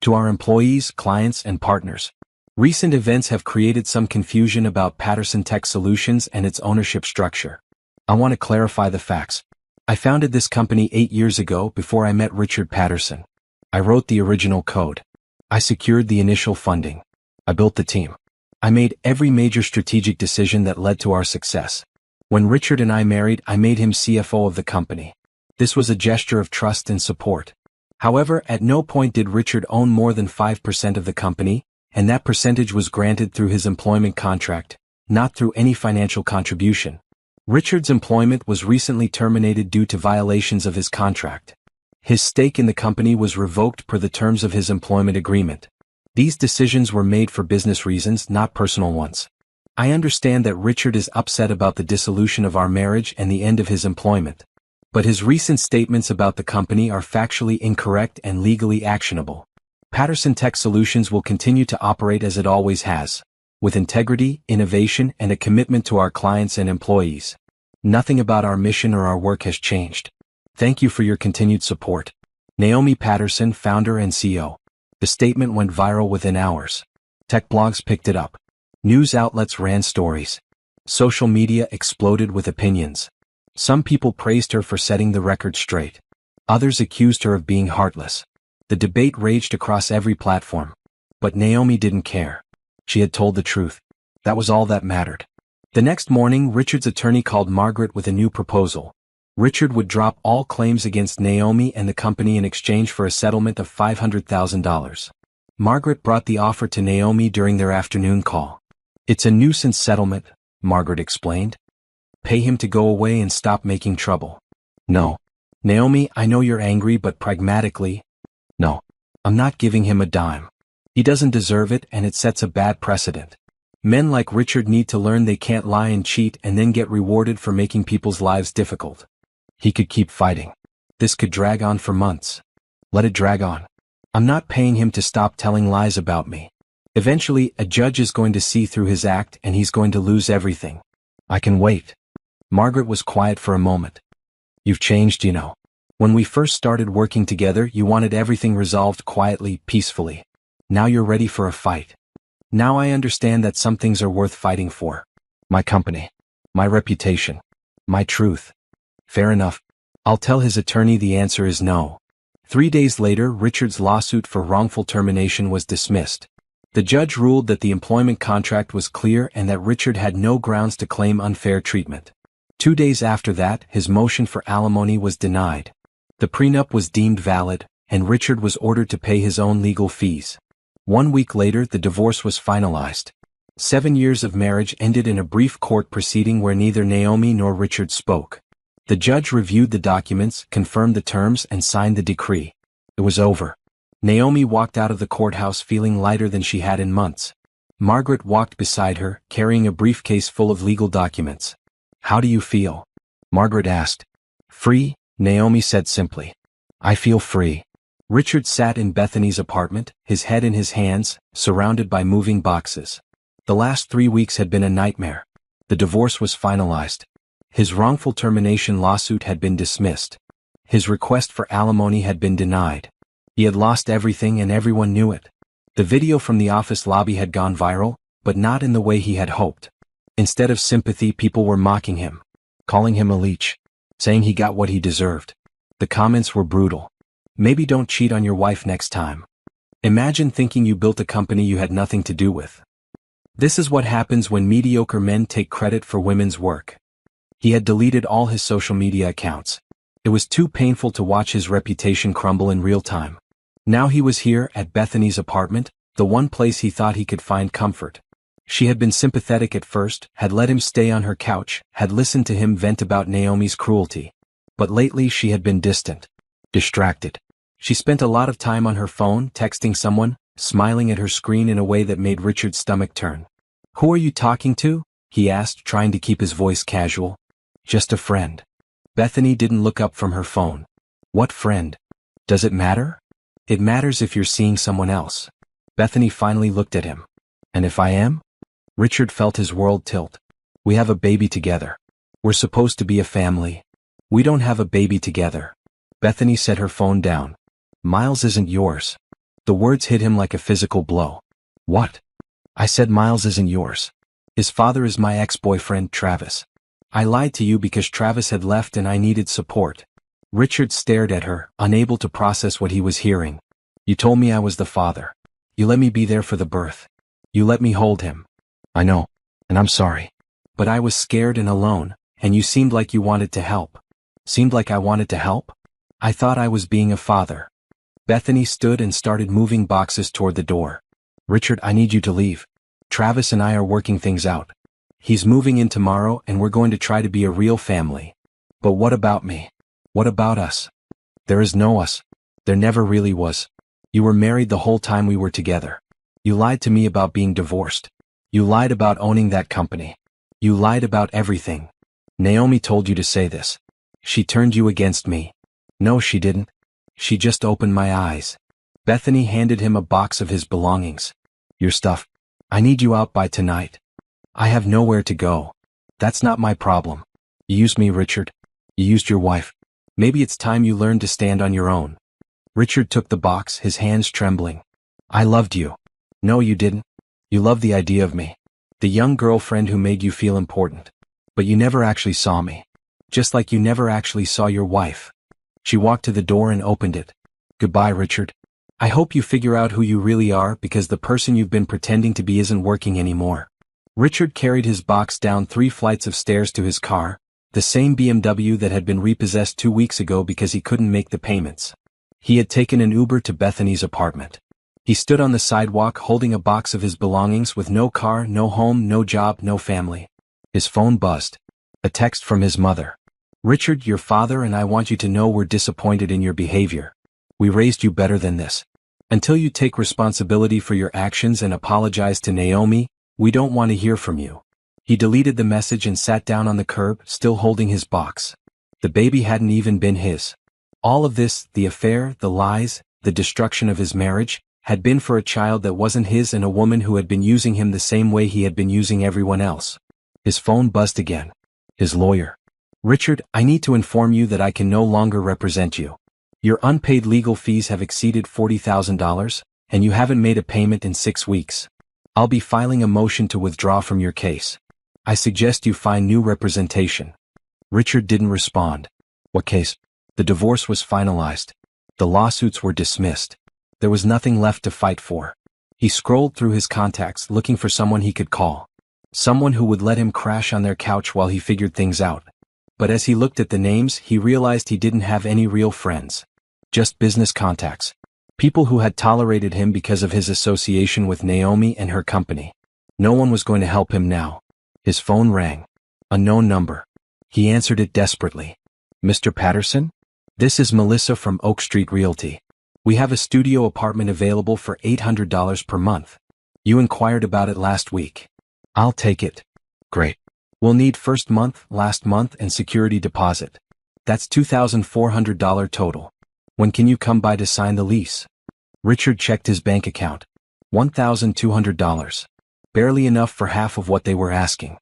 To our employees, clients, and partners. Recent events have created some confusion about Patterson Tech Solutions and its ownership structure. I want to clarify the facts. I founded this company 8 years ago before I met Richard Patterson. I wrote the original code. I secured the initial funding. I built the team. I made every major strategic decision that led to our success. When Richard and I married, I made him CFO of the company. This was a gesture of trust and support. However, at no point did Richard own more than 5% of the company, and that percentage was granted through his employment contract, not through any financial contribution. Richard's employment was recently terminated due to violations of his contract. His stake in the company was revoked per the terms of his employment agreement. These decisions were made for business reasons, not personal ones. I understand that Richard is upset about the dissolution of our marriage and the end of his employment. But his recent statements about the company are factually incorrect and legally actionable. Patterson Tech Solutions will continue to operate as it always has, with integrity, innovation, and a commitment to our clients and employees. Nothing about our mission or our work has changed. Thank you for your continued support. Naomi Patterson, founder and CEO. The statement went viral within hours. Tech blogs picked it up. News outlets ran stories. Social media exploded with opinions. Some people praised her for setting the record straight. Others accused her of being heartless. The debate raged across every platform. But Naomi didn't care. She had told the truth. That was all that mattered. The next morning, Richard's attorney called Margaret with a new proposal. Richard would drop all claims against Naomi and the company in exchange for a settlement of $500,000. Margaret brought the offer to Naomi during their afternoon call. It's a nuisance settlement, Margaret explained. Pay him to go away and stop making trouble. No. Naomi, I know you're angry, but pragmatically, no. I'm not giving him a dime. He doesn't deserve it, and it sets a bad precedent. Men like Richard need to learn they can't lie and cheat and then get rewarded for making people's lives difficult. He could keep fighting. This could drag on for months. Let it drag on. I'm not paying him to stop telling lies about me. Eventually, a judge is going to see through his act and he's going to lose everything. I can wait. Margaret was quiet for a moment. You've changed, you know. When we first started working together, you wanted everything resolved quietly, peacefully. Now you're ready for a fight. Now I understand that some things are worth fighting for. My company. My reputation. My truth. Fair enough. I'll tell his attorney the answer is no. 3 days later, Richard's lawsuit for wrongful termination was dismissed. The judge ruled that the employment contract was clear and that Richard had no grounds to claim unfair treatment. 2 days after that, his motion for alimony was denied. The prenup was deemed valid, and Richard was ordered to pay his own legal fees. 1 week later, the divorce was finalized. 7 years of marriage ended in a brief court proceeding where neither Naomi nor Richard spoke. The judge reviewed the documents, confirmed the terms, and signed the decree. It was over. Naomi walked out of the courthouse feeling lighter than she had in months. Margaret walked beside her, carrying a briefcase full of legal documents. How do you feel? Margaret asked. Free, Naomi said simply. I feel free. Richard sat in Bethany's apartment, his head in his hands, surrounded by moving boxes. The last 3 weeks had been a nightmare. The divorce was finalized. His wrongful termination lawsuit had been dismissed. His request for alimony had been denied. He had lost everything and everyone knew it. The video from the office lobby had gone viral, but not in the way he had hoped. Instead of sympathy, people were mocking him, calling him a leech, saying he got what he deserved. The comments were brutal. Maybe don't cheat on your wife next time. Imagine thinking you built a company you had nothing to do with. This is what happens when mediocre men take credit for women's work. He had deleted all his social media accounts. It was too painful to watch his reputation crumble in real time. Now he was here at Bethany's apartment, the one place he thought he could find comfort. She had been sympathetic at first, had let him stay on her couch, had listened to him vent about Naomi's cruelty. But lately she had been distant, distracted. She spent a lot of time on her phone, texting someone, smiling at her screen in a way that made Richard's stomach turn. Who are you talking to? He asked, trying to keep his voice casual. Just a friend. Bethany didn't look up from her phone. What friend? Does it matter? It matters if you're seeing someone else. Bethany finally looked at him. And if I am? Richard felt his world tilt. We have a baby together. We're supposed to be a family. We don't have a baby together. Bethany set her phone down. Miles isn't yours. The words hit him like a physical blow. What? I said Miles isn't yours. His father is my ex-boyfriend, Travis. I lied to you because Travis had left and I needed support. Richard stared at her, unable to process what he was hearing. You told me I was the father. You let me be there for the birth. You let me hold him. I know, and I'm sorry. But I was scared and alone, and you seemed like you wanted to help. Seemed like I wanted to help? I thought I was being a father. Bethany stood and started moving boxes toward the door. Richard, I need you to leave. Travis and I are working things out. He's moving in tomorrow and we're going to try to be a real family. But what about me? What about us? There is no us. There never really was. You were married the whole time we were together. You lied to me about being divorced. You lied about owning that company. You lied about everything. Naomi told you to say this. She turned you against me. No, she didn't. She just opened my eyes. Bethany handed him a box of his belongings. Your stuff. I need you out by tonight. I have nowhere to go. That's not my problem. You used me, Richard. You used your wife. Maybe it's time you learned to stand on your own. Richard took the box, his hands trembling. I loved you. No, you didn't. You loved the idea of me. The young girlfriend who made you feel important. But you never actually saw me. Just like you never actually saw your wife. She walked to the door and opened it. Goodbye, Richard. I hope you figure out who you really are because the person you've been pretending to be isn't working anymore. Richard carried his box down 3 flights of stairs to his car, the same BMW that had been repossessed 2 weeks ago because he couldn't make the payments. He had taken an Uber to Bethany's apartment. He stood on the sidewalk holding a box of his belongings with no car, no home, no job, no family. His phone buzzed. A text from his mother. "Richard, your father and I want you to know we're disappointed in your behavior. We raised you better than this. Until you take responsibility for your actions and apologize to Naomi, we don't want to hear from you." He deleted the message and sat down on the curb, still holding his box. The baby hadn't even been his. All of this, the affair, the lies, the destruction of his marriage, had been for a child that wasn't his and a woman who had been using him the same way he had been using everyone else. His phone buzzed again. His lawyer. "Richard, I need to inform you that I can no longer represent you. Your unpaid legal fees have exceeded $40,000, and you haven't made a payment in 6 weeks. I'll be filing a motion to withdraw from your case. I suggest you find new representation." Richard didn't respond. What case? The divorce was finalized. The lawsuits were dismissed. There was nothing left to fight for. He scrolled through his contacts looking for someone he could call. Someone who would let him crash on their couch while he figured things out. But as he looked at the names, he realized he didn't have any real friends. Just business contacts. People who had tolerated him because of his association with Naomi and her company. No one was going to help him now. His phone rang. Unknown number. He answered it desperately. "Mr. Patterson? This is Melissa from Oak Street Realty. We have a studio apartment available for $800 per month. You inquired about it last week." "I'll take it." "Great. We'll need first month, last month, and security deposit. That's $2,400 total. When can you come by to sign the lease?" Richard checked his bank account. $1,200. Barely enough for half of what they were asking.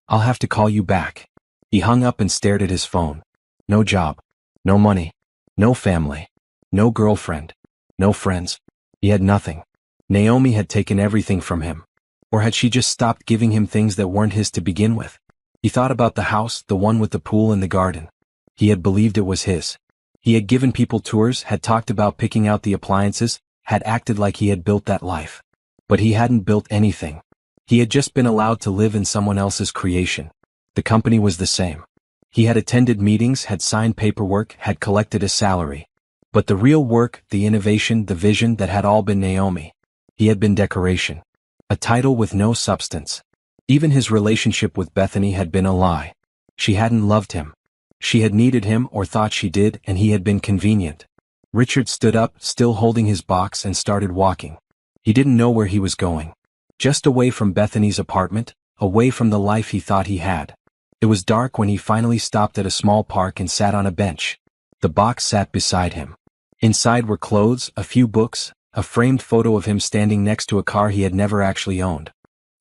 "I'll have to call you back." He hung up and stared at his phone. No job. No money. No family. No girlfriend. No friends. He had nothing. Naomi had taken everything from him. Or had she just stopped giving him things that weren't his to begin with? He thought about the house, the one with the pool and the garden. He had believed it was his. He had given people tours, had talked about picking out the appliances, had acted like he had built that life. But he hadn't built anything. He had just been allowed to live in someone else's creation. The company was the same. He had attended meetings, had signed paperwork, had collected a salary. But the real work, the innovation, the vision, that had all been Naomi. He had been decoration. A title with no substance. Even his relationship with Bethany had been a lie. She hadn't loved him. She had needed him or thought she did, and he had been convenient. Richard stood up, still holding his box, and started walking. He didn't know where he was going. Just away from Bethany's apartment, away from the life he thought he had. It was dark when he finally stopped at a small park and sat on a bench. The box sat beside him. Inside were clothes, a few books, a framed photo of him standing next to a car he had never actually owned.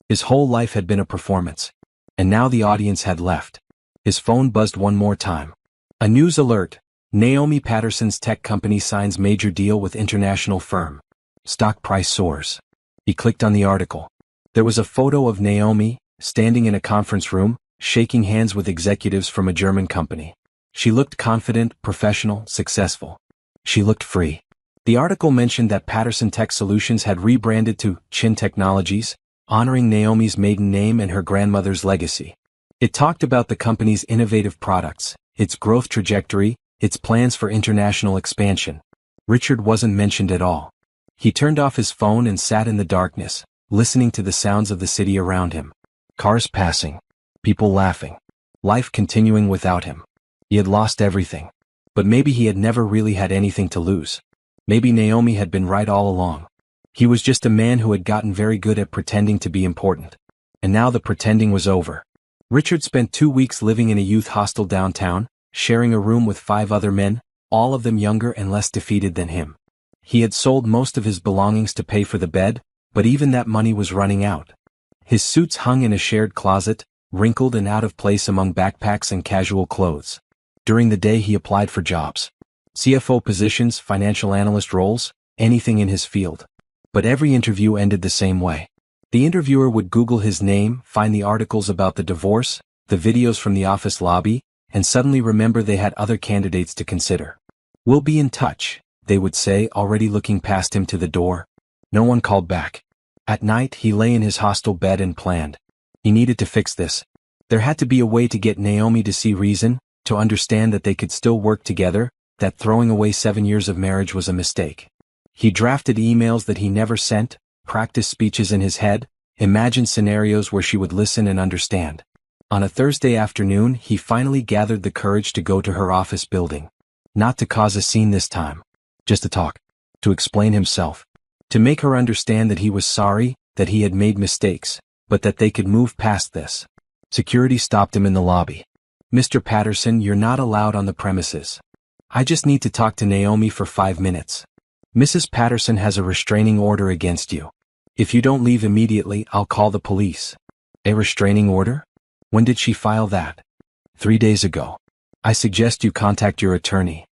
His whole life had been a performance. And now the audience had left. His phone buzzed one more time. A news alert. Naomi Patterson's tech company signs major deal with international firm. Stock price soars. He clicked on the article. There was a photo of Naomi, standing in a conference room, shaking hands with executives from a German company. She looked confident, professional, successful. She looked free. The article mentioned that Patterson Tech Solutions had rebranded to Chin Technologies, honoring Naomi's maiden name and her grandmother's legacy. It talked about the company's innovative products, its growth trajectory, its plans for international expansion. Richard wasn't mentioned at all. He turned off his phone and sat in the darkness, listening to the sounds of the city around him. Cars passing. People laughing. Life continuing without him. He had lost everything. But maybe he had never really had anything to lose. Maybe Naomi had been right all along. He was just a man who had gotten very good at pretending to be important. And now the pretending was over. Richard spent 2 weeks living in a youth hostel downtown, sharing a room with 5 other men, all of them younger and less defeated than him. He had sold most of his belongings to pay for the bed, but even that money was running out. His suits hung in a shared closet, wrinkled and out of place among backpacks and casual clothes. During the day he applied for jobs. CFO positions, financial analyst roles, anything in his field. But every interview ended the same way. The interviewer would Google his name, find the articles about the divorce, the videos from the office lobby, and suddenly remember they had other candidates to consider. "We'll be in touch," they would say, already looking past him to the door. No one called back. At night he lay in his hostel bed and planned. He needed to fix this. There had to be a way to get Naomi to see reason, to understand that they could still work together, that throwing away 7 years of marriage was a mistake. He drafted emails that he never sent, practiced speeches in his head, imagined scenarios where she would listen and understand. On a Thursday afternoon, he finally gathered the courage to go to her office building. Not to cause a scene this time. Just to talk. To explain himself. To make her understand that he was sorry, that he had made mistakes, but that they could move past this. Security stopped him in the lobby. "Mr. Patterson, you're not allowed on the premises. I just need to talk to Naomi for 5 minutes. Mrs. Patterson has a restraining order against you. If you don't leave immediately, I'll call the police." "A restraining order? When did she file that?" 3 days ago. "I suggest you contact your attorney."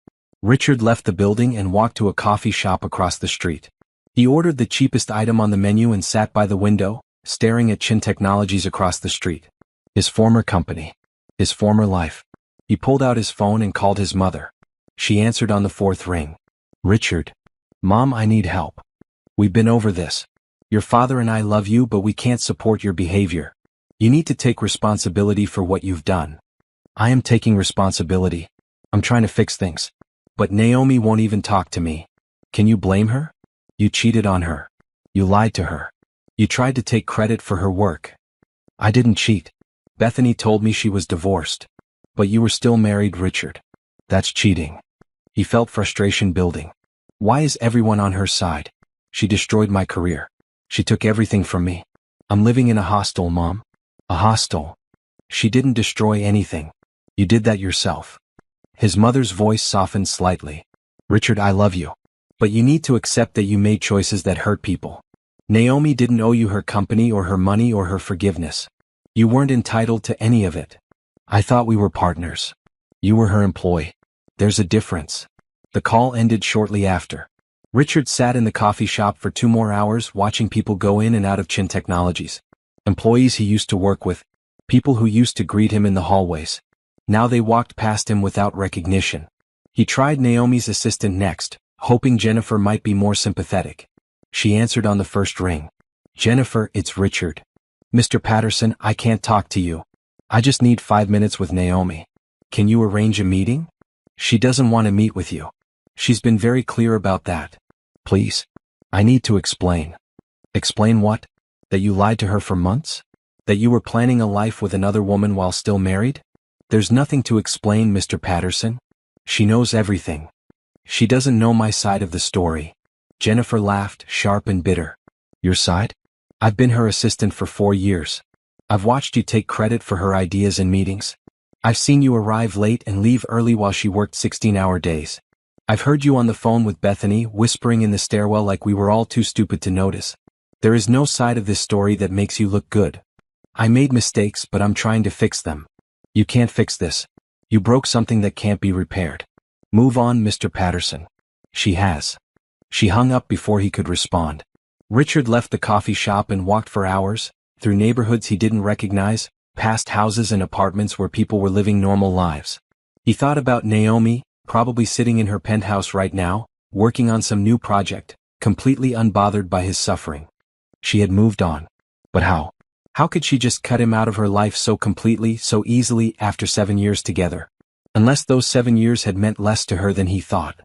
Richard left the building and walked to a coffee shop across the street. He ordered the cheapest item on the menu and sat by the window, staring at Chin Technologies across the street. His former company. His former life. He pulled out his phone and called his mother. She answered on the 4th ring. "Richard. Mom, I need help. We've been over this. Your father and I love you, but we can't support your behavior. You need to take responsibility for what you've done." "I am taking responsibility. I'm trying to fix things. But Naomi won't even talk to me." "Can you blame her? You cheated on her. You lied to her. You tried to take credit for her work." "I didn't cheat. Bethany told me she was divorced. But you were still married, Richard. That's cheating." He felt frustration building. Why is everyone on her side? She destroyed my career. She took everything from me. I'm living in a hostel, Mom. A hostel. She didn't destroy anything. You did that yourself. His mother's voice softened slightly. "Richard, I love you. But you need to accept that you made choices that hurt people. Naomi didn't owe you her company or her money or her forgiveness. You weren't entitled to any of it. I thought we were partners. You were her employee. There's a difference." The call ended shortly after. Richard sat in the coffee shop for 2 more hours watching people go in and out of Chin Technologies. Employees he used to work with. People who used to greet him in the hallways. Now they walked past him without recognition. He tried Naomi's assistant next, hoping Jennifer might be more sympathetic. She answered on the 1st ring. "Jennifer, it's Richard. Mr. Patterson, I can't talk to you. I just need 5 minutes with Naomi. Can you arrange a meeting?" "She doesn't want to meet with you. She's been very clear about that." "Please. I need to explain." "Explain what? That you lied to her for months? That you were planning a life with another woman while still married?" "There's nothing to explain, Mr. Patterson. She knows everything. She doesn't know my side of the story." Jennifer laughed, sharp and bitter. "Your side? I've been her assistant for 4 years. I've watched you take credit for her ideas in meetings. I've seen you arrive late and leave early while she worked 16-hour days. I've heard you on the phone with Bethany, whispering in the stairwell like we were all too stupid to notice. There is no side of this story that makes you look good. I made mistakes, but I'm trying to fix them. You can't fix this. You broke something that can't be repaired. Move on, Mr. Patterson." "She has." She hung up before he could respond. Richard left the coffee shop and walked for hours, through neighborhoods he didn't recognize, past houses and apartments where people were living normal lives. He thought about Naomi, probably sitting in her penthouse right now, working on some new project, completely unbothered by his suffering. She had moved on. But how? How could she just cut him out of her life so completely, so easily, after 7 years together? Unless those 7 years had meant less to her than he thought.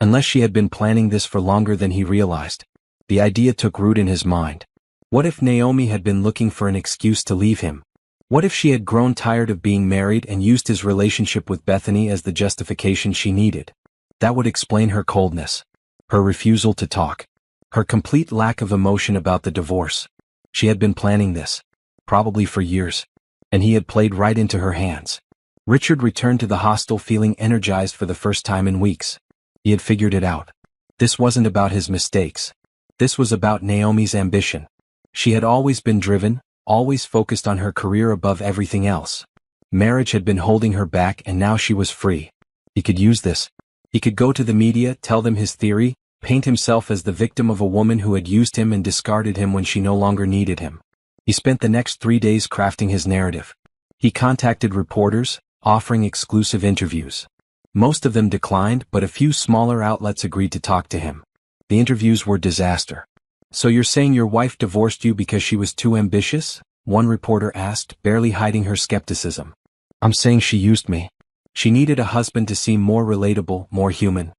Unless she had been planning this for longer than he realized. The idea took root in his mind. What if Naomi had been looking for an excuse to leave him? What if she had grown tired of being married and used his relationship with Bethany as the justification she needed? That would explain her coldness. Her refusal to talk. Her complete lack of emotion about the divorce. She had been planning this. Probably for years. And he had played right into her hands. Richard returned to the hostel feeling energized for the first time in weeks. He had figured it out. This wasn't about his mistakes. This was about Naomi's ambition. She had always been driven, always focused on her career above everything else. Marriage had been holding her back and now she was free. He could use this. He could go to the media, tell them his theory, paint himself as the victim of a woman who had used him and discarded him when she no longer needed him. He spent the next 3 days crafting his narrative. He contacted reporters, offering exclusive interviews. Most of them declined, but a few smaller outlets agreed to talk to him. The interviews were disaster. "So you're saying your wife divorced you because she was too ambitious?" one reporter asked, barely hiding her skepticism. "I'm saying she used me. She needed a husband to seem more relatable, more human.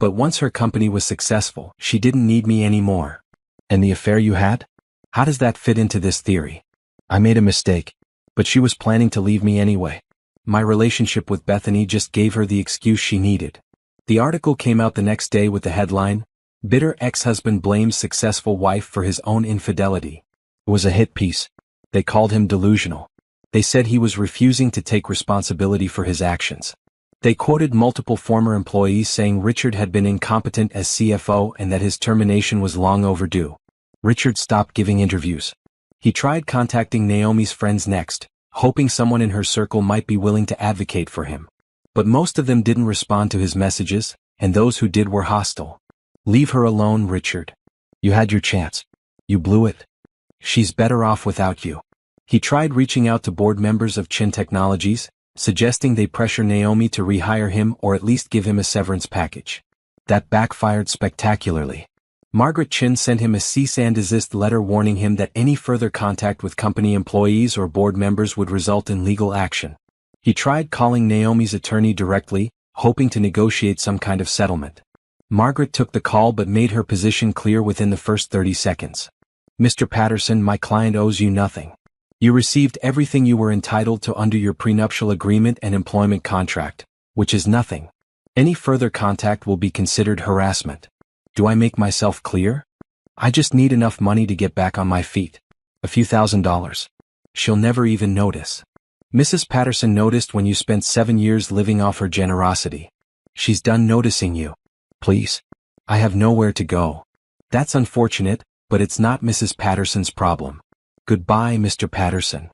But once her company was successful, she didn't need me anymore. And the affair you had? How does that fit into this theory? I made a mistake, but she was planning to leave me anyway. My relationship with Bethany just gave her the excuse she needed. The article came out the next day with the headline, "Bitter Ex-Husband Blames Successful Wife for His Own Infidelity." It was a hit piece. They called him delusional. They said he was refusing to take responsibility for his actions. They quoted multiple former employees saying Richard had been incompetent as CFO and that his termination was long overdue. Richard stopped giving interviews. He tried contacting Naomi's friends next, hoping someone in her circle might be willing to advocate for him. But most of them didn't respond to his messages, and those who did were hostile. "Leave her alone, Richard. You had your chance. You blew it. She's better off without you." He tried reaching out to board members of Chin Technologies, suggesting they pressure Naomi to rehire him or at least give him a severance package. That backfired spectacularly. Margaret Chin sent him a cease and desist letter warning him that any further contact with company employees or board members would result in legal action. He tried calling Naomi's attorney directly, hoping to negotiate some kind of settlement. Margaret took the call but made her position clear within the first 30 seconds. "Mr. Patterson, my client owes you nothing. You received everything you were entitled to under your prenuptial agreement and employment contract, which is nothing. Any further contact will be considered harassment. Do I make myself clear? I just need enough money to get back on my feet. A few $1,000s. She'll never even notice. Mrs. Patterson noticed when you spent 7 years living off her generosity. She's done noticing you. Please. I have nowhere to go. That's unfortunate, but it's not Mrs. Patterson's problem. Goodbye, Mr. Patterson."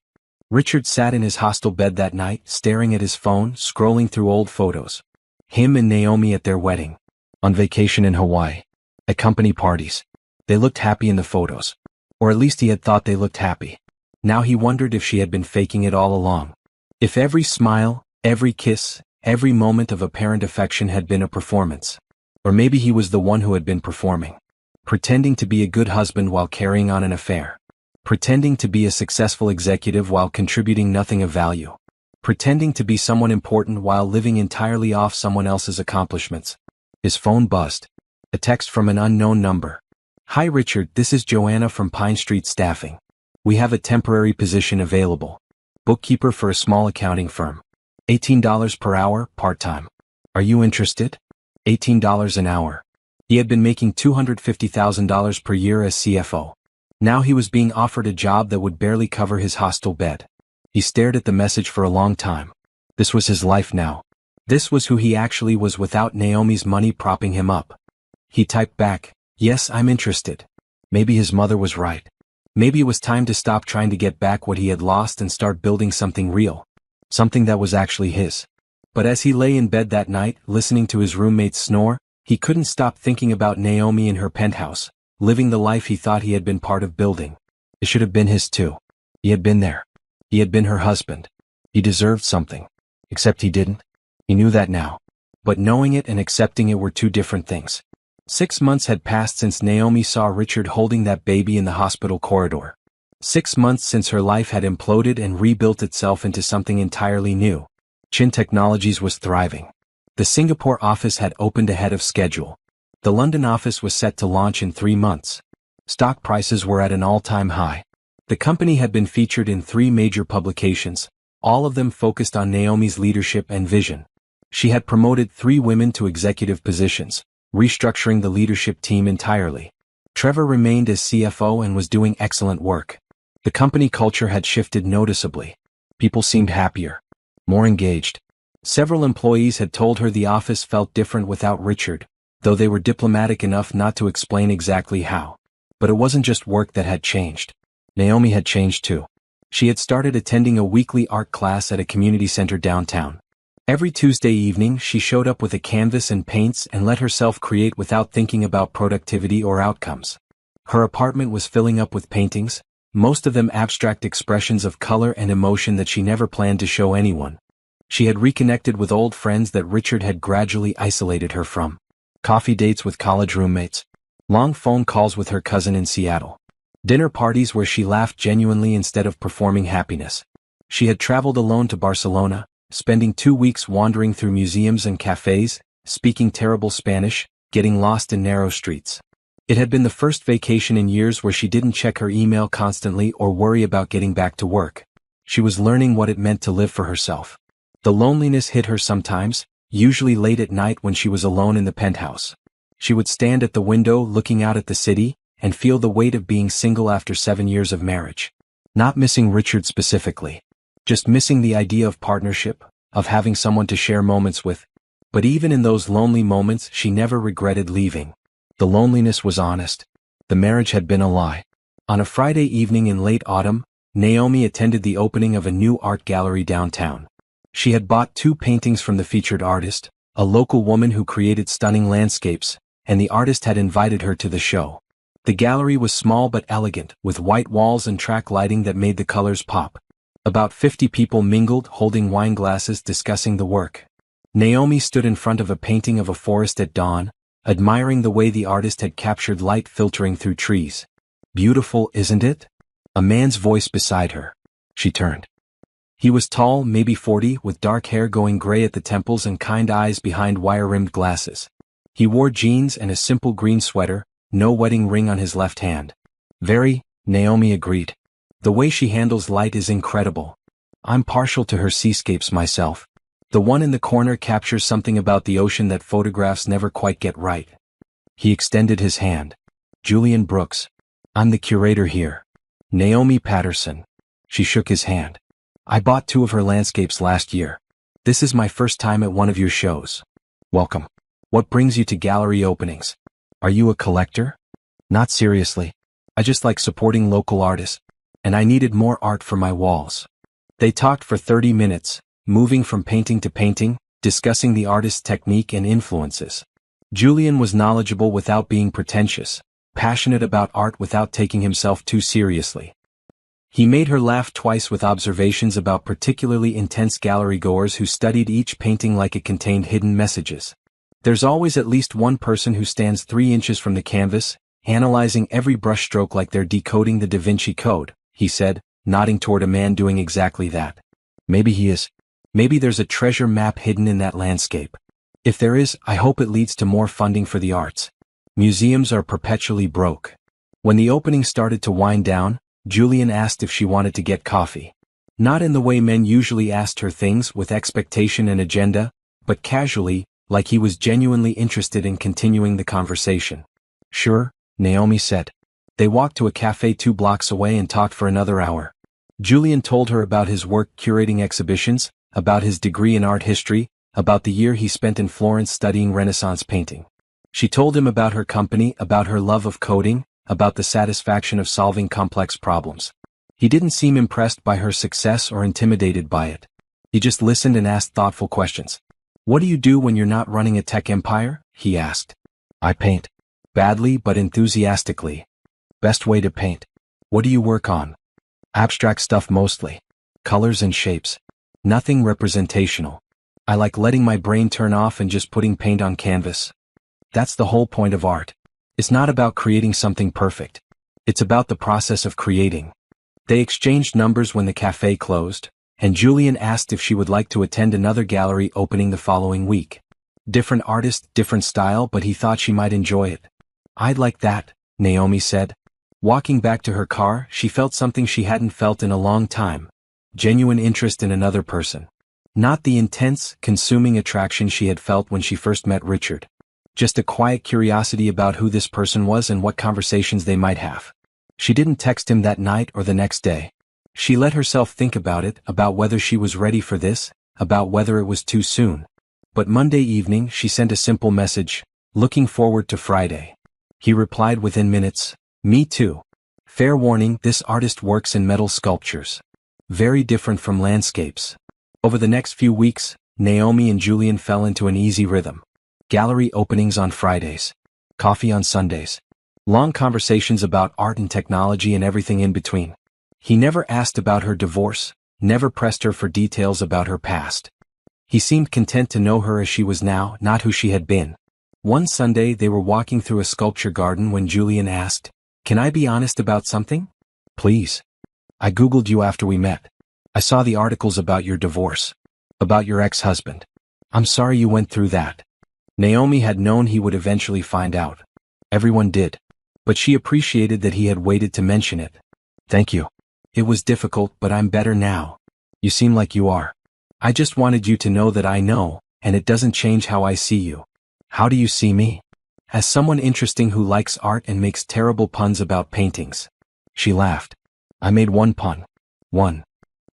Richard sat in his hostel bed that night, staring at his phone, scrolling through old photos. Him and Naomi at their wedding. On vacation in Hawaii. At company parties. They looked happy in the photos. Or at least he had thought they looked happy. Now he wondered if she had been faking it all along. If every smile, every kiss, every moment of apparent affection had been a performance. Or maybe he was the one who had been performing. Pretending to be a good husband while carrying on an affair. Pretending to be a successful executive while contributing nothing of value. Pretending to be someone important while living entirely off someone else's accomplishments. His phone buzzed. A text from an unknown number. "Hi Richard, this is Joanna from Pine Street Staffing. We have a temporary position available. Bookkeeper for a small accounting firm. $18 per hour, part-time. Are you interested? $18 an hour." He had been making $250,000 per year as CFO. Now he was being offered a job that would barely cover his hostel bed. He stared at the message for a long time. This was his life now. This was who he actually was without Naomi's money propping him up. He typed back, "Yes, I'm interested." Maybe his mother was right. Maybe it was time to stop trying to get back what he had lost and start building something real. Something that was actually his. But as he lay in bed that night, listening to his roommates snore, he couldn't stop thinking about Naomi in her penthouse, living the life he thought he had been part of building. It should have been his too. He had been there. He had been her husband. He deserved something. Except he didn't. He knew that now. But knowing it and accepting it were two different things. 6 months had passed since Naomi saw Richard holding that baby in the hospital corridor. 6 months since her life had imploded and rebuilt itself into something entirely new. Chin Technologies was thriving. The Singapore office had opened ahead of schedule. The London office was set to launch in 3 months. Stock prices were at an all-time high. The company had been featured in 3 major publications, all of them focused on Naomi's leadership and vision. She had promoted 3 women to executive positions, restructuring the leadership team entirely. Trevor remained as CFO and was doing excellent work. The company culture had shifted noticeably. People seemed happier, more engaged. Several employees had told her the office felt different without Richard, though they were diplomatic enough not to explain exactly how. But it wasn't just work that had changed. Naomi had changed too. She had started attending a weekly art class at a community center downtown. Every Tuesday evening she showed up with a canvas and paints and let herself create without thinking about productivity or outcomes. Her apartment was filling up with paintings, most of them abstract expressions of color and emotion that she never planned to show anyone. She had reconnected with old friends that Richard had gradually isolated her from. Coffee dates with college roommates. Long phone calls with her cousin in Seattle. Dinner parties where she laughed genuinely instead of performing happiness. She had traveled alone to Barcelona, spending 2 weeks wandering through museums and cafes, speaking terrible Spanish, getting lost in narrow streets. It had been the first vacation in years where she didn't check her email constantly or worry about getting back to work. She was learning what it meant to live for herself. The loneliness hit her sometimes, usually late at night when she was alone in the penthouse. She would stand at the window looking out at the city, and feel the weight of being single after 7 years of marriage. Not missing Richard specifically. Just missing the idea of partnership, of having someone to share moments with. But even in those lonely moments she never regretted leaving. The loneliness was honest. The marriage had been a lie. On a Friday evening in late autumn, Naomi attended the opening of a new art gallery downtown. She had bought 2 paintings from the featured artist, a local woman who created stunning landscapes, and the artist had invited her to the show. The gallery was small but elegant, with white walls and track lighting that made the colors pop. About 50 people mingled, holding wine glasses, discussing the work. Naomi stood in front of a painting of a forest at dawn, admiring the way the artist had captured light filtering through trees. Beautiful, isn't it? A man's voice beside her. She turned. He was tall, maybe 40, with dark hair going gray at the temples and kind eyes behind wire-rimmed glasses. He wore jeans and a simple green sweater, no wedding ring on his left hand. Very, Naomi agreed. The way she handles light is incredible. I'm partial to her seascapes myself. The one in the corner captures something about the ocean that photographs never quite get right. He extended his hand. Julian Brooks. I'm the curator here. Naomi Patterson. She shook his hand. I bought 2 of her landscapes last year. This is my first time at one of your shows. Welcome. What brings you to gallery openings? Are you a collector? Not seriously. I just like supporting local artists. And I needed more art for my walls. They talked for 30 minutes, moving from painting to painting, discussing the artist's technique and influences. Julian was knowledgeable without being pretentious, passionate about art without taking himself too seriously. He made her laugh twice with observations about particularly intense gallery goers who studied each painting like it contained hidden messages. There's always at least one person who stands 3 inches from the canvas, analyzing every brushstroke like they're decoding the Da Vinci Code, he said, nodding toward a man doing exactly that. Maybe he is. Maybe there's a treasure map hidden in that landscape. If there is, I hope it leads to more funding for the arts. Museums are perpetually broke. When the opening started to wind down, Julian asked if she wanted to get coffee. Not in the way men usually asked her things, with expectation and agenda, but casually, like he was genuinely interested in continuing the conversation. Sure, Naomi said. They walked to a cafe 2 blocks away and talked for another hour. Julian told her about his work curating exhibitions, about his degree in art history, about the year he spent in Florence studying Renaissance painting. She told him about her company, about her love of coding, about the satisfaction of solving complex problems. He didn't seem impressed by her success or intimidated by it. He just listened and asked thoughtful questions. What do you do when you're not running a tech empire? He asked. I paint. Badly but enthusiastically. Best way to paint. What do you work on? Abstract stuff mostly. Colors and shapes. Nothing representational. I like letting my brain turn off and just putting paint on canvas. That's the whole point of art. It's not about creating something perfect. It's about the process of creating. They exchanged numbers when the cafe closed, and Julian asked if she would like to attend another gallery opening the following week. Different artist, different style, but he thought she might enjoy it. I'd like that, Naomi said. Walking back to her car, she felt something she hadn't felt in a long time. Genuine interest in another person. Not the intense, consuming attraction she had felt when she first met Richard. Just a quiet curiosity about who this person was and what conversations they might have. She didn't text him that night or the next day. She let herself think about it, about whether she was ready for this, about whether it was too soon. But Monday evening she sent a simple message, looking forward to Friday. He replied within minutes, me too. Fair warning, this artist works in metal sculptures. Very different from landscapes. Over the next few weeks, Naomi and Julian fell into an easy rhythm. Gallery openings on Fridays. Coffee on Sundays. Long conversations about art and technology and everything in between. He never asked about her divorce, never pressed her for details about her past. He seemed content to know her as she was now, not who she had been. One Sunday they were walking through a sculpture garden when Julian asked, "Can I be honest about something?" "Please." "I Googled you after we met. I saw the articles about your divorce. About your ex-husband. I'm sorry you went through that." Naomi had known he would eventually find out. Everyone did. But she appreciated that he had waited to mention it. Thank you. It was difficult, but I'm better now. You seem like you are. I just wanted you to know that I know, and it doesn't change how I see you. How do you see me? As someone interesting who likes art and makes terrible puns about paintings. She laughed. I made one pun. One.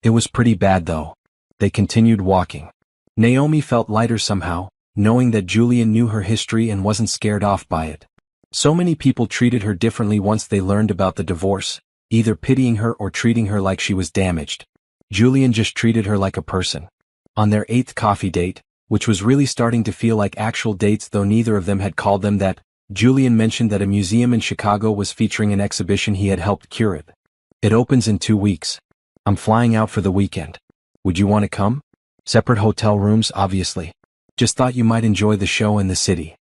It was pretty bad though. They continued walking. Naomi felt lighter somehow, knowing that Julian knew her history and wasn't scared off by it. So many people treated her differently once they learned about the divorce, either pitying her or treating her like she was damaged. Julian just treated her like a person. On their 8th coffee date, which was really starting to feel like actual dates though neither of them had called them that, Julian mentioned that a museum in Chicago was featuring an exhibition he had helped curate. It opens in 2 weeks. I'm flying out for the weekend. Would you want to come? Separate hotel rooms, obviously. Just thought you might enjoy the show and the city.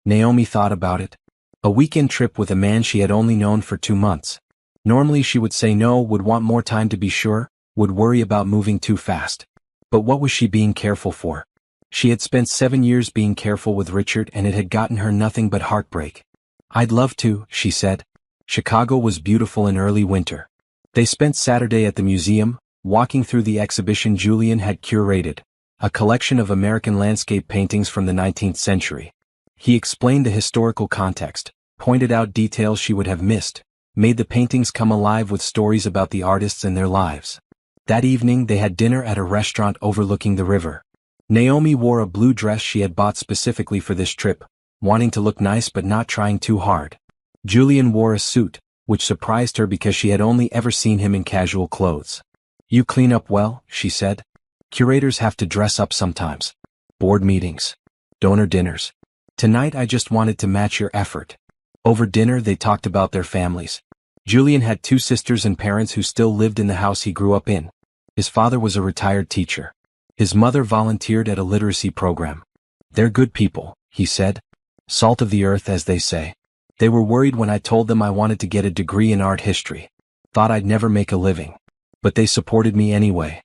Naomi thought about it. A weekend trip with a man she had only known for 2 months. Normally she would say no, would want more time to be sure, would worry about moving too fast. But what was she being careful for? She had spent 7 years being careful with Richard and it had gotten her nothing but heartbreak. I'd love to, she said. Chicago was beautiful in early winter. They spent Saturday at the museum, walking through the exhibition Julian had curated, a collection of American landscape paintings from the 19th century. He explained the historical context, pointed out details she would have missed, made the paintings come alive with stories about the artists and their lives. That evening they had dinner at a restaurant overlooking the river. Naomi wore a blue dress she had bought specifically for this trip, wanting to look nice but not trying too hard. Julian wore a suit, which surprised her because she had only ever seen him in casual clothes. You clean up well, she said. Curators have to dress up sometimes. Board meetings. Donor dinners. Tonight I just wanted to match your effort. Over dinner they talked about their families. Julian had 2 sisters and parents who still lived in the house he grew up in. His father was a retired teacher. His mother volunteered at a literacy program. They're good people, he said. Salt of the earth, as they say. They were worried when I told them I wanted to get a degree in art history. Thought I'd never make a living. But they supported me anyway.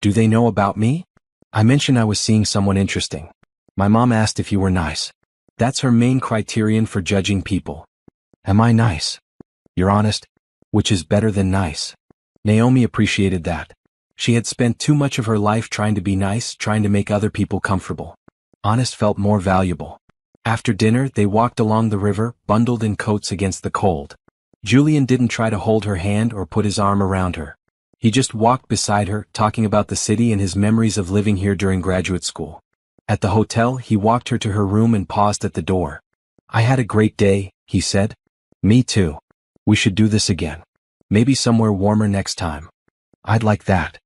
Do they know about me? I mentioned I was seeing someone interesting. My mom asked if you were nice. That's her main criterion for judging people. Am I nice? You're honest? Which is better than nice. Naomi appreciated that. She had spent too much of her life trying to be nice, trying to make other people comfortable. Honest felt more valuable. After dinner, they walked along the river, bundled in coats against the cold. Julian didn't try to hold her hand or put his arm around her. He just walked beside her, talking about the city and his memories of living here during graduate school. At the hotel, he walked her to her room and paused at the door. I had a great day, he said. Me too. We should do this again. Maybe somewhere warmer next time. I'd like that.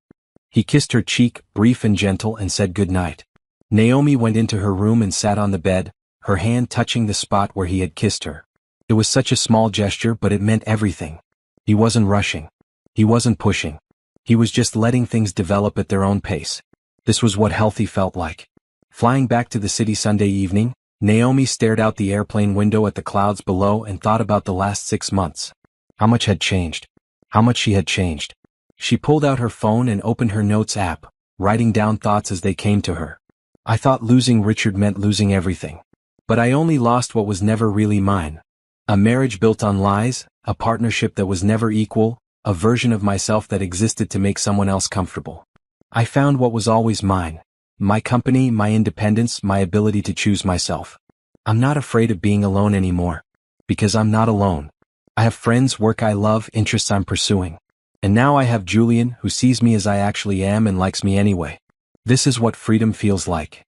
He kissed her cheek, brief and gentle, and said good night. Naomi went into her room and sat on the bed, her hand touching the spot where he had kissed her. It was such a small gesture, but it meant everything. He wasn't rushing. He wasn't pushing. He was just letting things develop at their own pace. This was what healthy felt like. Flying back to the city Sunday evening, Naomi stared out the airplane window at the clouds below and thought about the last 6 months. How much had changed? How much she had changed. She pulled out her phone and opened her notes app, writing down thoughts as they came to her. I thought losing Richard meant losing everything. But I only lost what was never really mine. A marriage built on lies, a partnership that was never equal, a version of myself that existed to make someone else comfortable. I found what was always mine. My company, my independence, my ability to choose myself. I'm not afraid of being alone anymore. Because I'm not alone. I have friends, work I love, interests I'm pursuing. And now I have Julian, who sees me as I actually am and likes me anyway. This is what freedom feels like.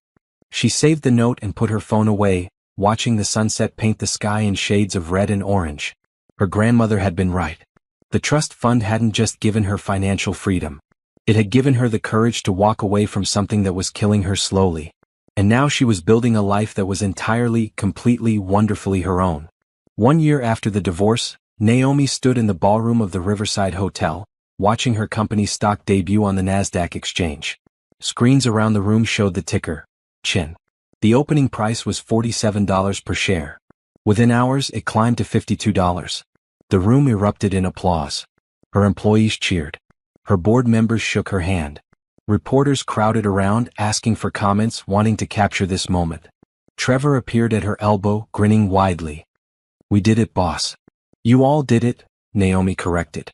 She saved the note and put her phone away, watching the sunset paint the sky in shades of red and orange. Her grandmother had been right. The trust fund hadn't just given her financial freedom. It had given her the courage to walk away from something that was killing her slowly. And now she was building a life that was entirely, completely, wonderfully her own. 1 year after the divorce, Naomi stood in the ballroom of the Riverside Hotel, watching her company's stock debut on the NASDAQ exchange. Screens around the room showed the ticker, CHIN. The opening price was $47 per share. Within hours, it climbed to $52. The room erupted in applause. Her employees cheered. Her board members shook her hand. Reporters crowded around, asking for comments, wanting to capture this moment. Trevor appeared at her elbow, grinning widely. We did it, boss. You all did it, Naomi corrected.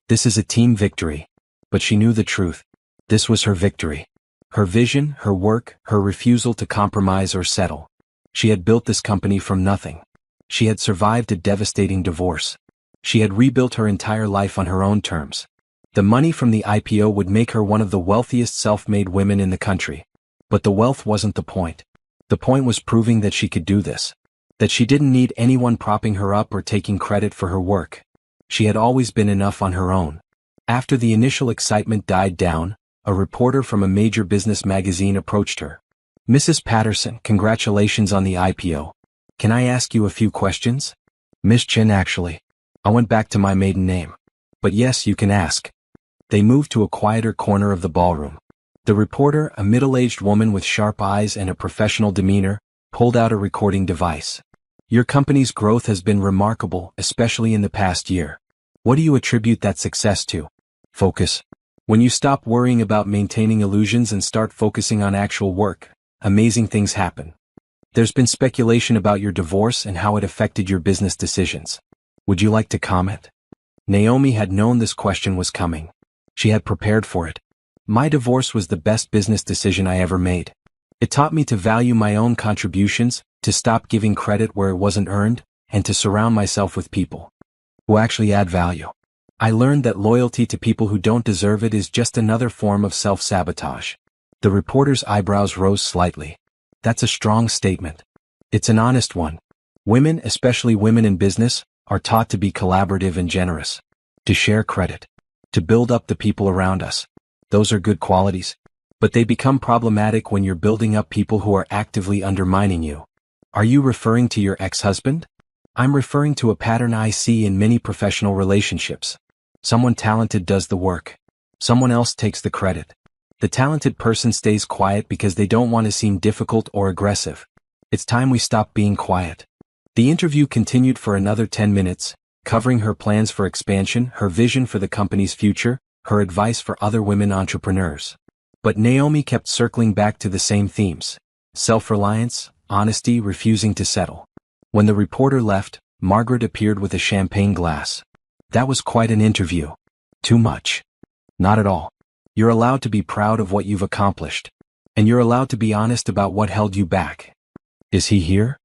This is a team victory. But she knew the truth. This was her victory. Her vision, her work, her refusal to compromise or settle. She had built this company from nothing. She had survived a devastating divorce. She had rebuilt her entire life on her own terms. The money from the IPO would make her one of the wealthiest self-made women in the country. But the wealth wasn't the point. The point was proving that she could do this. That she didn't need anyone propping her up or taking credit for her work. She had always been enough on her own. After the initial excitement died down, a reporter from a major business magazine approached her. Mrs. Patterson, congratulations on the IPO. Can I ask you a few questions? Miss Chin, actually. I went back to my maiden name. But yes, you can ask. They moved to a quieter corner of the ballroom. The reporter, a middle-aged woman with sharp eyes and a professional demeanor, pulled out a recording device. Your company's growth has been remarkable, especially in the past year. What do you attribute that success to? Focus. When you stop worrying about maintaining illusions and start focusing on actual work, amazing things happen. There's been speculation about your divorce and how it affected your business decisions. Would you like to comment? Naomi had known this question was coming. She had prepared for it. My divorce was the best business decision I ever made. It taught me to value my own contributions, to stop giving credit where it wasn't earned, and to surround myself with people who actually add value. I learned that loyalty to people who don't deserve it is just another form of self-sabotage. The reporter's eyebrows rose slightly. That's a strong statement. It's an honest one. Women, especially women in business, are taught to be collaborative and generous. To share credit. To build up the people around us. Those are good qualities. But they become problematic when you're building up people who are actively undermining you. Are you referring to your ex-husband? I'm referring to a pattern I see in many professional relationships. Someone talented does the work. Someone else takes the credit. The talented person stays quiet because they don't want to seem difficult or aggressive. It's time we stop being quiet. The interview continued for another 10 minutes, covering her plans for expansion, her vision for the company's future, her advice for other women entrepreneurs. But Naomi kept circling back to the same themes. Self-reliance, honesty, refusing to settle. When the reporter left, Margaret appeared with a champagne glass. That was quite an interview. Too much. Not at all. You're allowed to be proud of what you've accomplished. And you're allowed to be honest about what held you back. Is he here?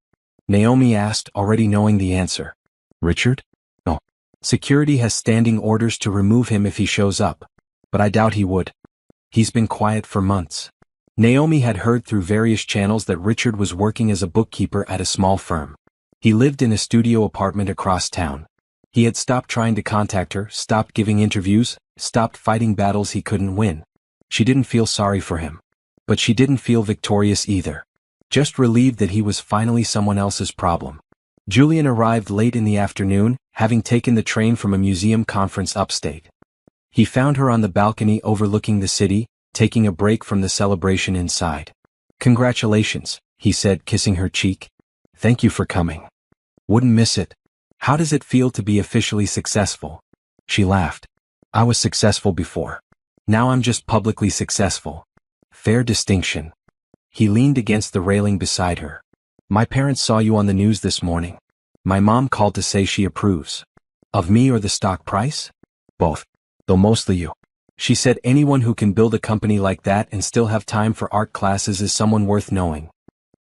Naomi asked, already knowing the answer. Richard? No. Security has standing orders to remove him if he shows up. But I doubt he would. He's been quiet for months. Naomi had heard through various channels that Richard was working as a bookkeeper at a small firm. He lived in a studio apartment across town. He had stopped trying to contact her, stopped giving interviews, stopped fighting battles he couldn't win. She didn't feel sorry for him. But she didn't feel victorious either. Just relieved that he was finally someone else's problem. Julian arrived late in the afternoon, having taken the train from a museum conference upstate. He found her on the balcony overlooking the city, taking a break from the celebration inside. Congratulations, he said, kissing her cheek. Thank you for coming. Wouldn't miss it. How does it feel to be officially successful? She laughed. I was successful before. Now I'm just publicly successful. Fair distinction. He leaned against the railing beside her. My parents saw you on the news this morning. My mom called to say she approves. Of me or the stock price? Both. Though mostly you. She said anyone who can build a company like that and still have time for art classes is someone worth knowing.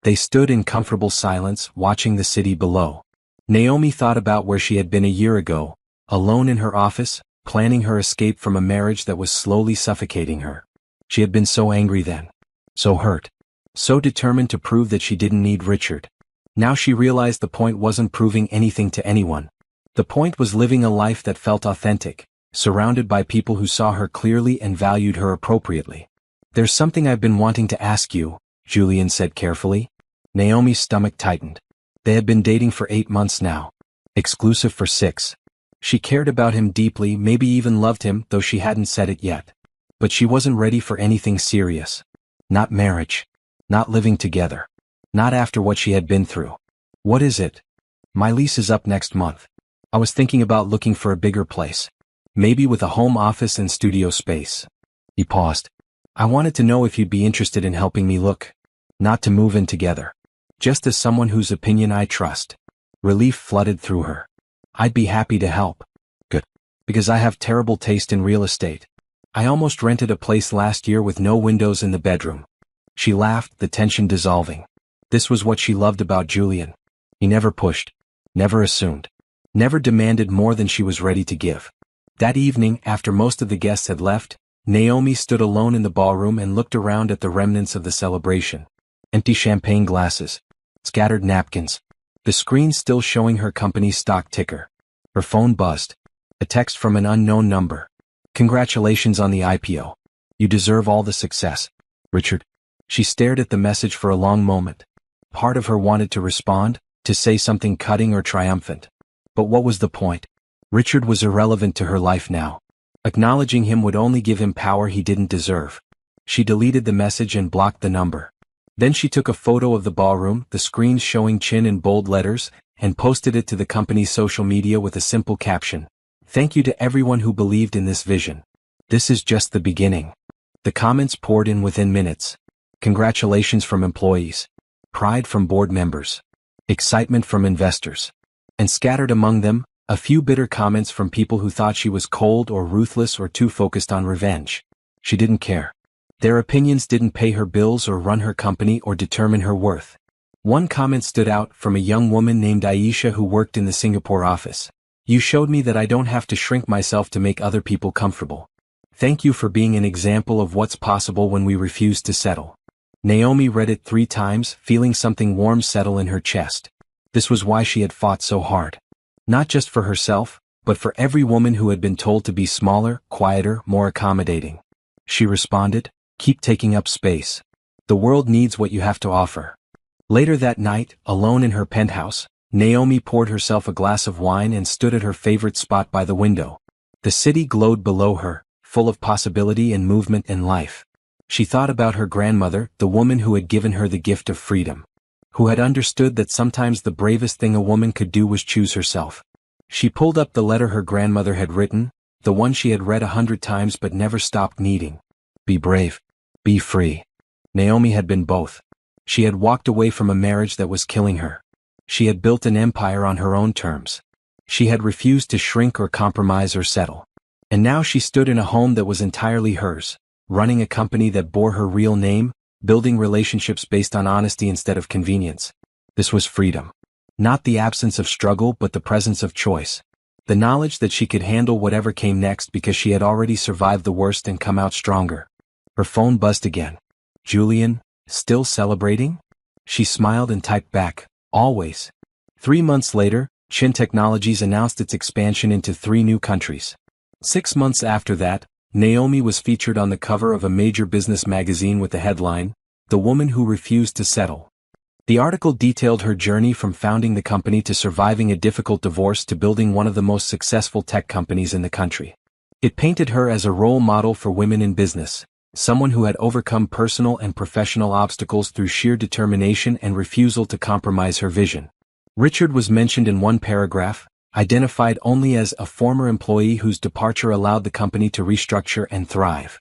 They stood in comfortable silence, watching the city below. Naomi thought about where she had been a year ago, alone in her office, planning her escape from a marriage that was slowly suffocating her. She had been so angry then. So hurt. So determined to prove that she didn't need Richard. Now she realized the point wasn't proving anything to anyone. The point was living a life that felt authentic, surrounded by people who saw her clearly and valued her appropriately. There's something I've been wanting to ask you, Julian said carefully. Naomi's stomach tightened. They had been dating for 8 months now. Exclusive for 6. She cared about him deeply, maybe even loved him, though she hadn't said it yet. But she wasn't ready for anything serious. Not marriage. Not living together. Not after what she had been through. What is it? My lease is up next month. I was thinking about looking for a bigger place. Maybe with a home office and studio space. He paused. I wanted to know if you'd be interested in helping me look. Not to move in together. Just as someone whose opinion I trust. Relief flooded through her. I'd be happy to help. Good. Because I have terrible taste in real estate. I almost rented a place last year with no windows in the bedroom. She laughed, the tension dissolving. This was what she loved about Julian. He never pushed. Never assumed. Never demanded more than she was ready to give. That evening, after most of the guests had left, Naomi stood alone in the ballroom and looked around at the remnants of the celebration. Empty champagne glasses. Scattered napkins. The screen still showing her company's stock ticker. Her phone buzzed. A text from an unknown number. Congratulations on the IPO. You deserve all the success. Richard. She stared at the message for a long moment. Part of her wanted to respond, to say something cutting or triumphant. But what was the point? Richard was irrelevant to her life now. Acknowledging him would only give him power he didn't deserve. She deleted the message and blocked the number. Then she took a photo of the ballroom, the screen showing Chin in bold letters, and posted it to the company's social media with a simple caption. Thank you to everyone who believed in this vision. This is just the beginning. The comments poured in within minutes. Congratulations from employees. Pride from board members. Excitement from investors. And scattered among them, a few bitter comments from people who thought she was cold or ruthless or too focused on revenge. She didn't care. Their opinions didn't pay her bills or run her company or determine her worth. One comment stood out from a young woman named Aisha who worked in the Singapore office. You showed me that I don't have to shrink myself to make other people comfortable. Thank you for being an example of what's possible when we refuse to settle. Naomi read it 3 times, feeling something warm settle in her chest. This was why she had fought so hard. Not just for herself, but for every woman who had been told to be smaller, quieter, more accommodating. She responded, keep taking up space. The world needs what you have to offer. Later that night, alone in her penthouse, Naomi poured herself a glass of wine and stood at her favorite spot by the window. The city glowed below her, full of possibility and movement and life. She thought about her grandmother, the woman who had given her the gift of freedom. Who had understood that sometimes the bravest thing a woman could do was choose herself. She pulled up the letter her grandmother had written, the one she had read 100 times but never stopped needing. Be brave. Be free. Naomi had been both. She had walked away from a marriage that was killing her. She had built an empire on her own terms. She had refused to shrink or compromise or settle. And now she stood in a home that was entirely hers, running a company that bore her real name, building relationships based on honesty instead of convenience. This was freedom. Not the absence of struggle but the presence of choice. The knowledge that she could handle whatever came next because she had already survived the worst and come out stronger. Her phone buzzed again. Julian, still celebrating? She smiled and typed back, always. 3 months later, Chin Technologies announced its expansion into 3 new countries. 6 months after that, Naomi was featured on the cover of a major business magazine with the headline, The Woman Who Refused to Settle. The article detailed her journey from founding the company to surviving a difficult divorce to building one of the most successful tech companies in the country. It painted her as a role model for women in business, someone who had overcome personal and professional obstacles through sheer determination and refusal to compromise her vision. Richard was mentioned in one paragraph, identified only as a former employee whose departure allowed the company to restructure and thrive.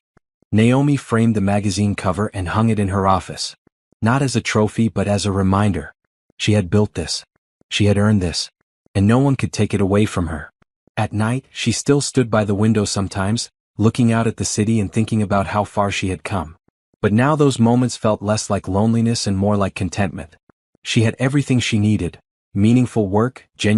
Naomi framed the magazine cover and hung it in her office. Not as a trophy but as a reminder. She had built this. She had earned this. And no one could take it away from her. At night, she still stood by the window sometimes, looking out at the city and thinking about how far she had come. But now those moments felt less like loneliness and more like contentment. She had everything she needed: meaningful work, genuine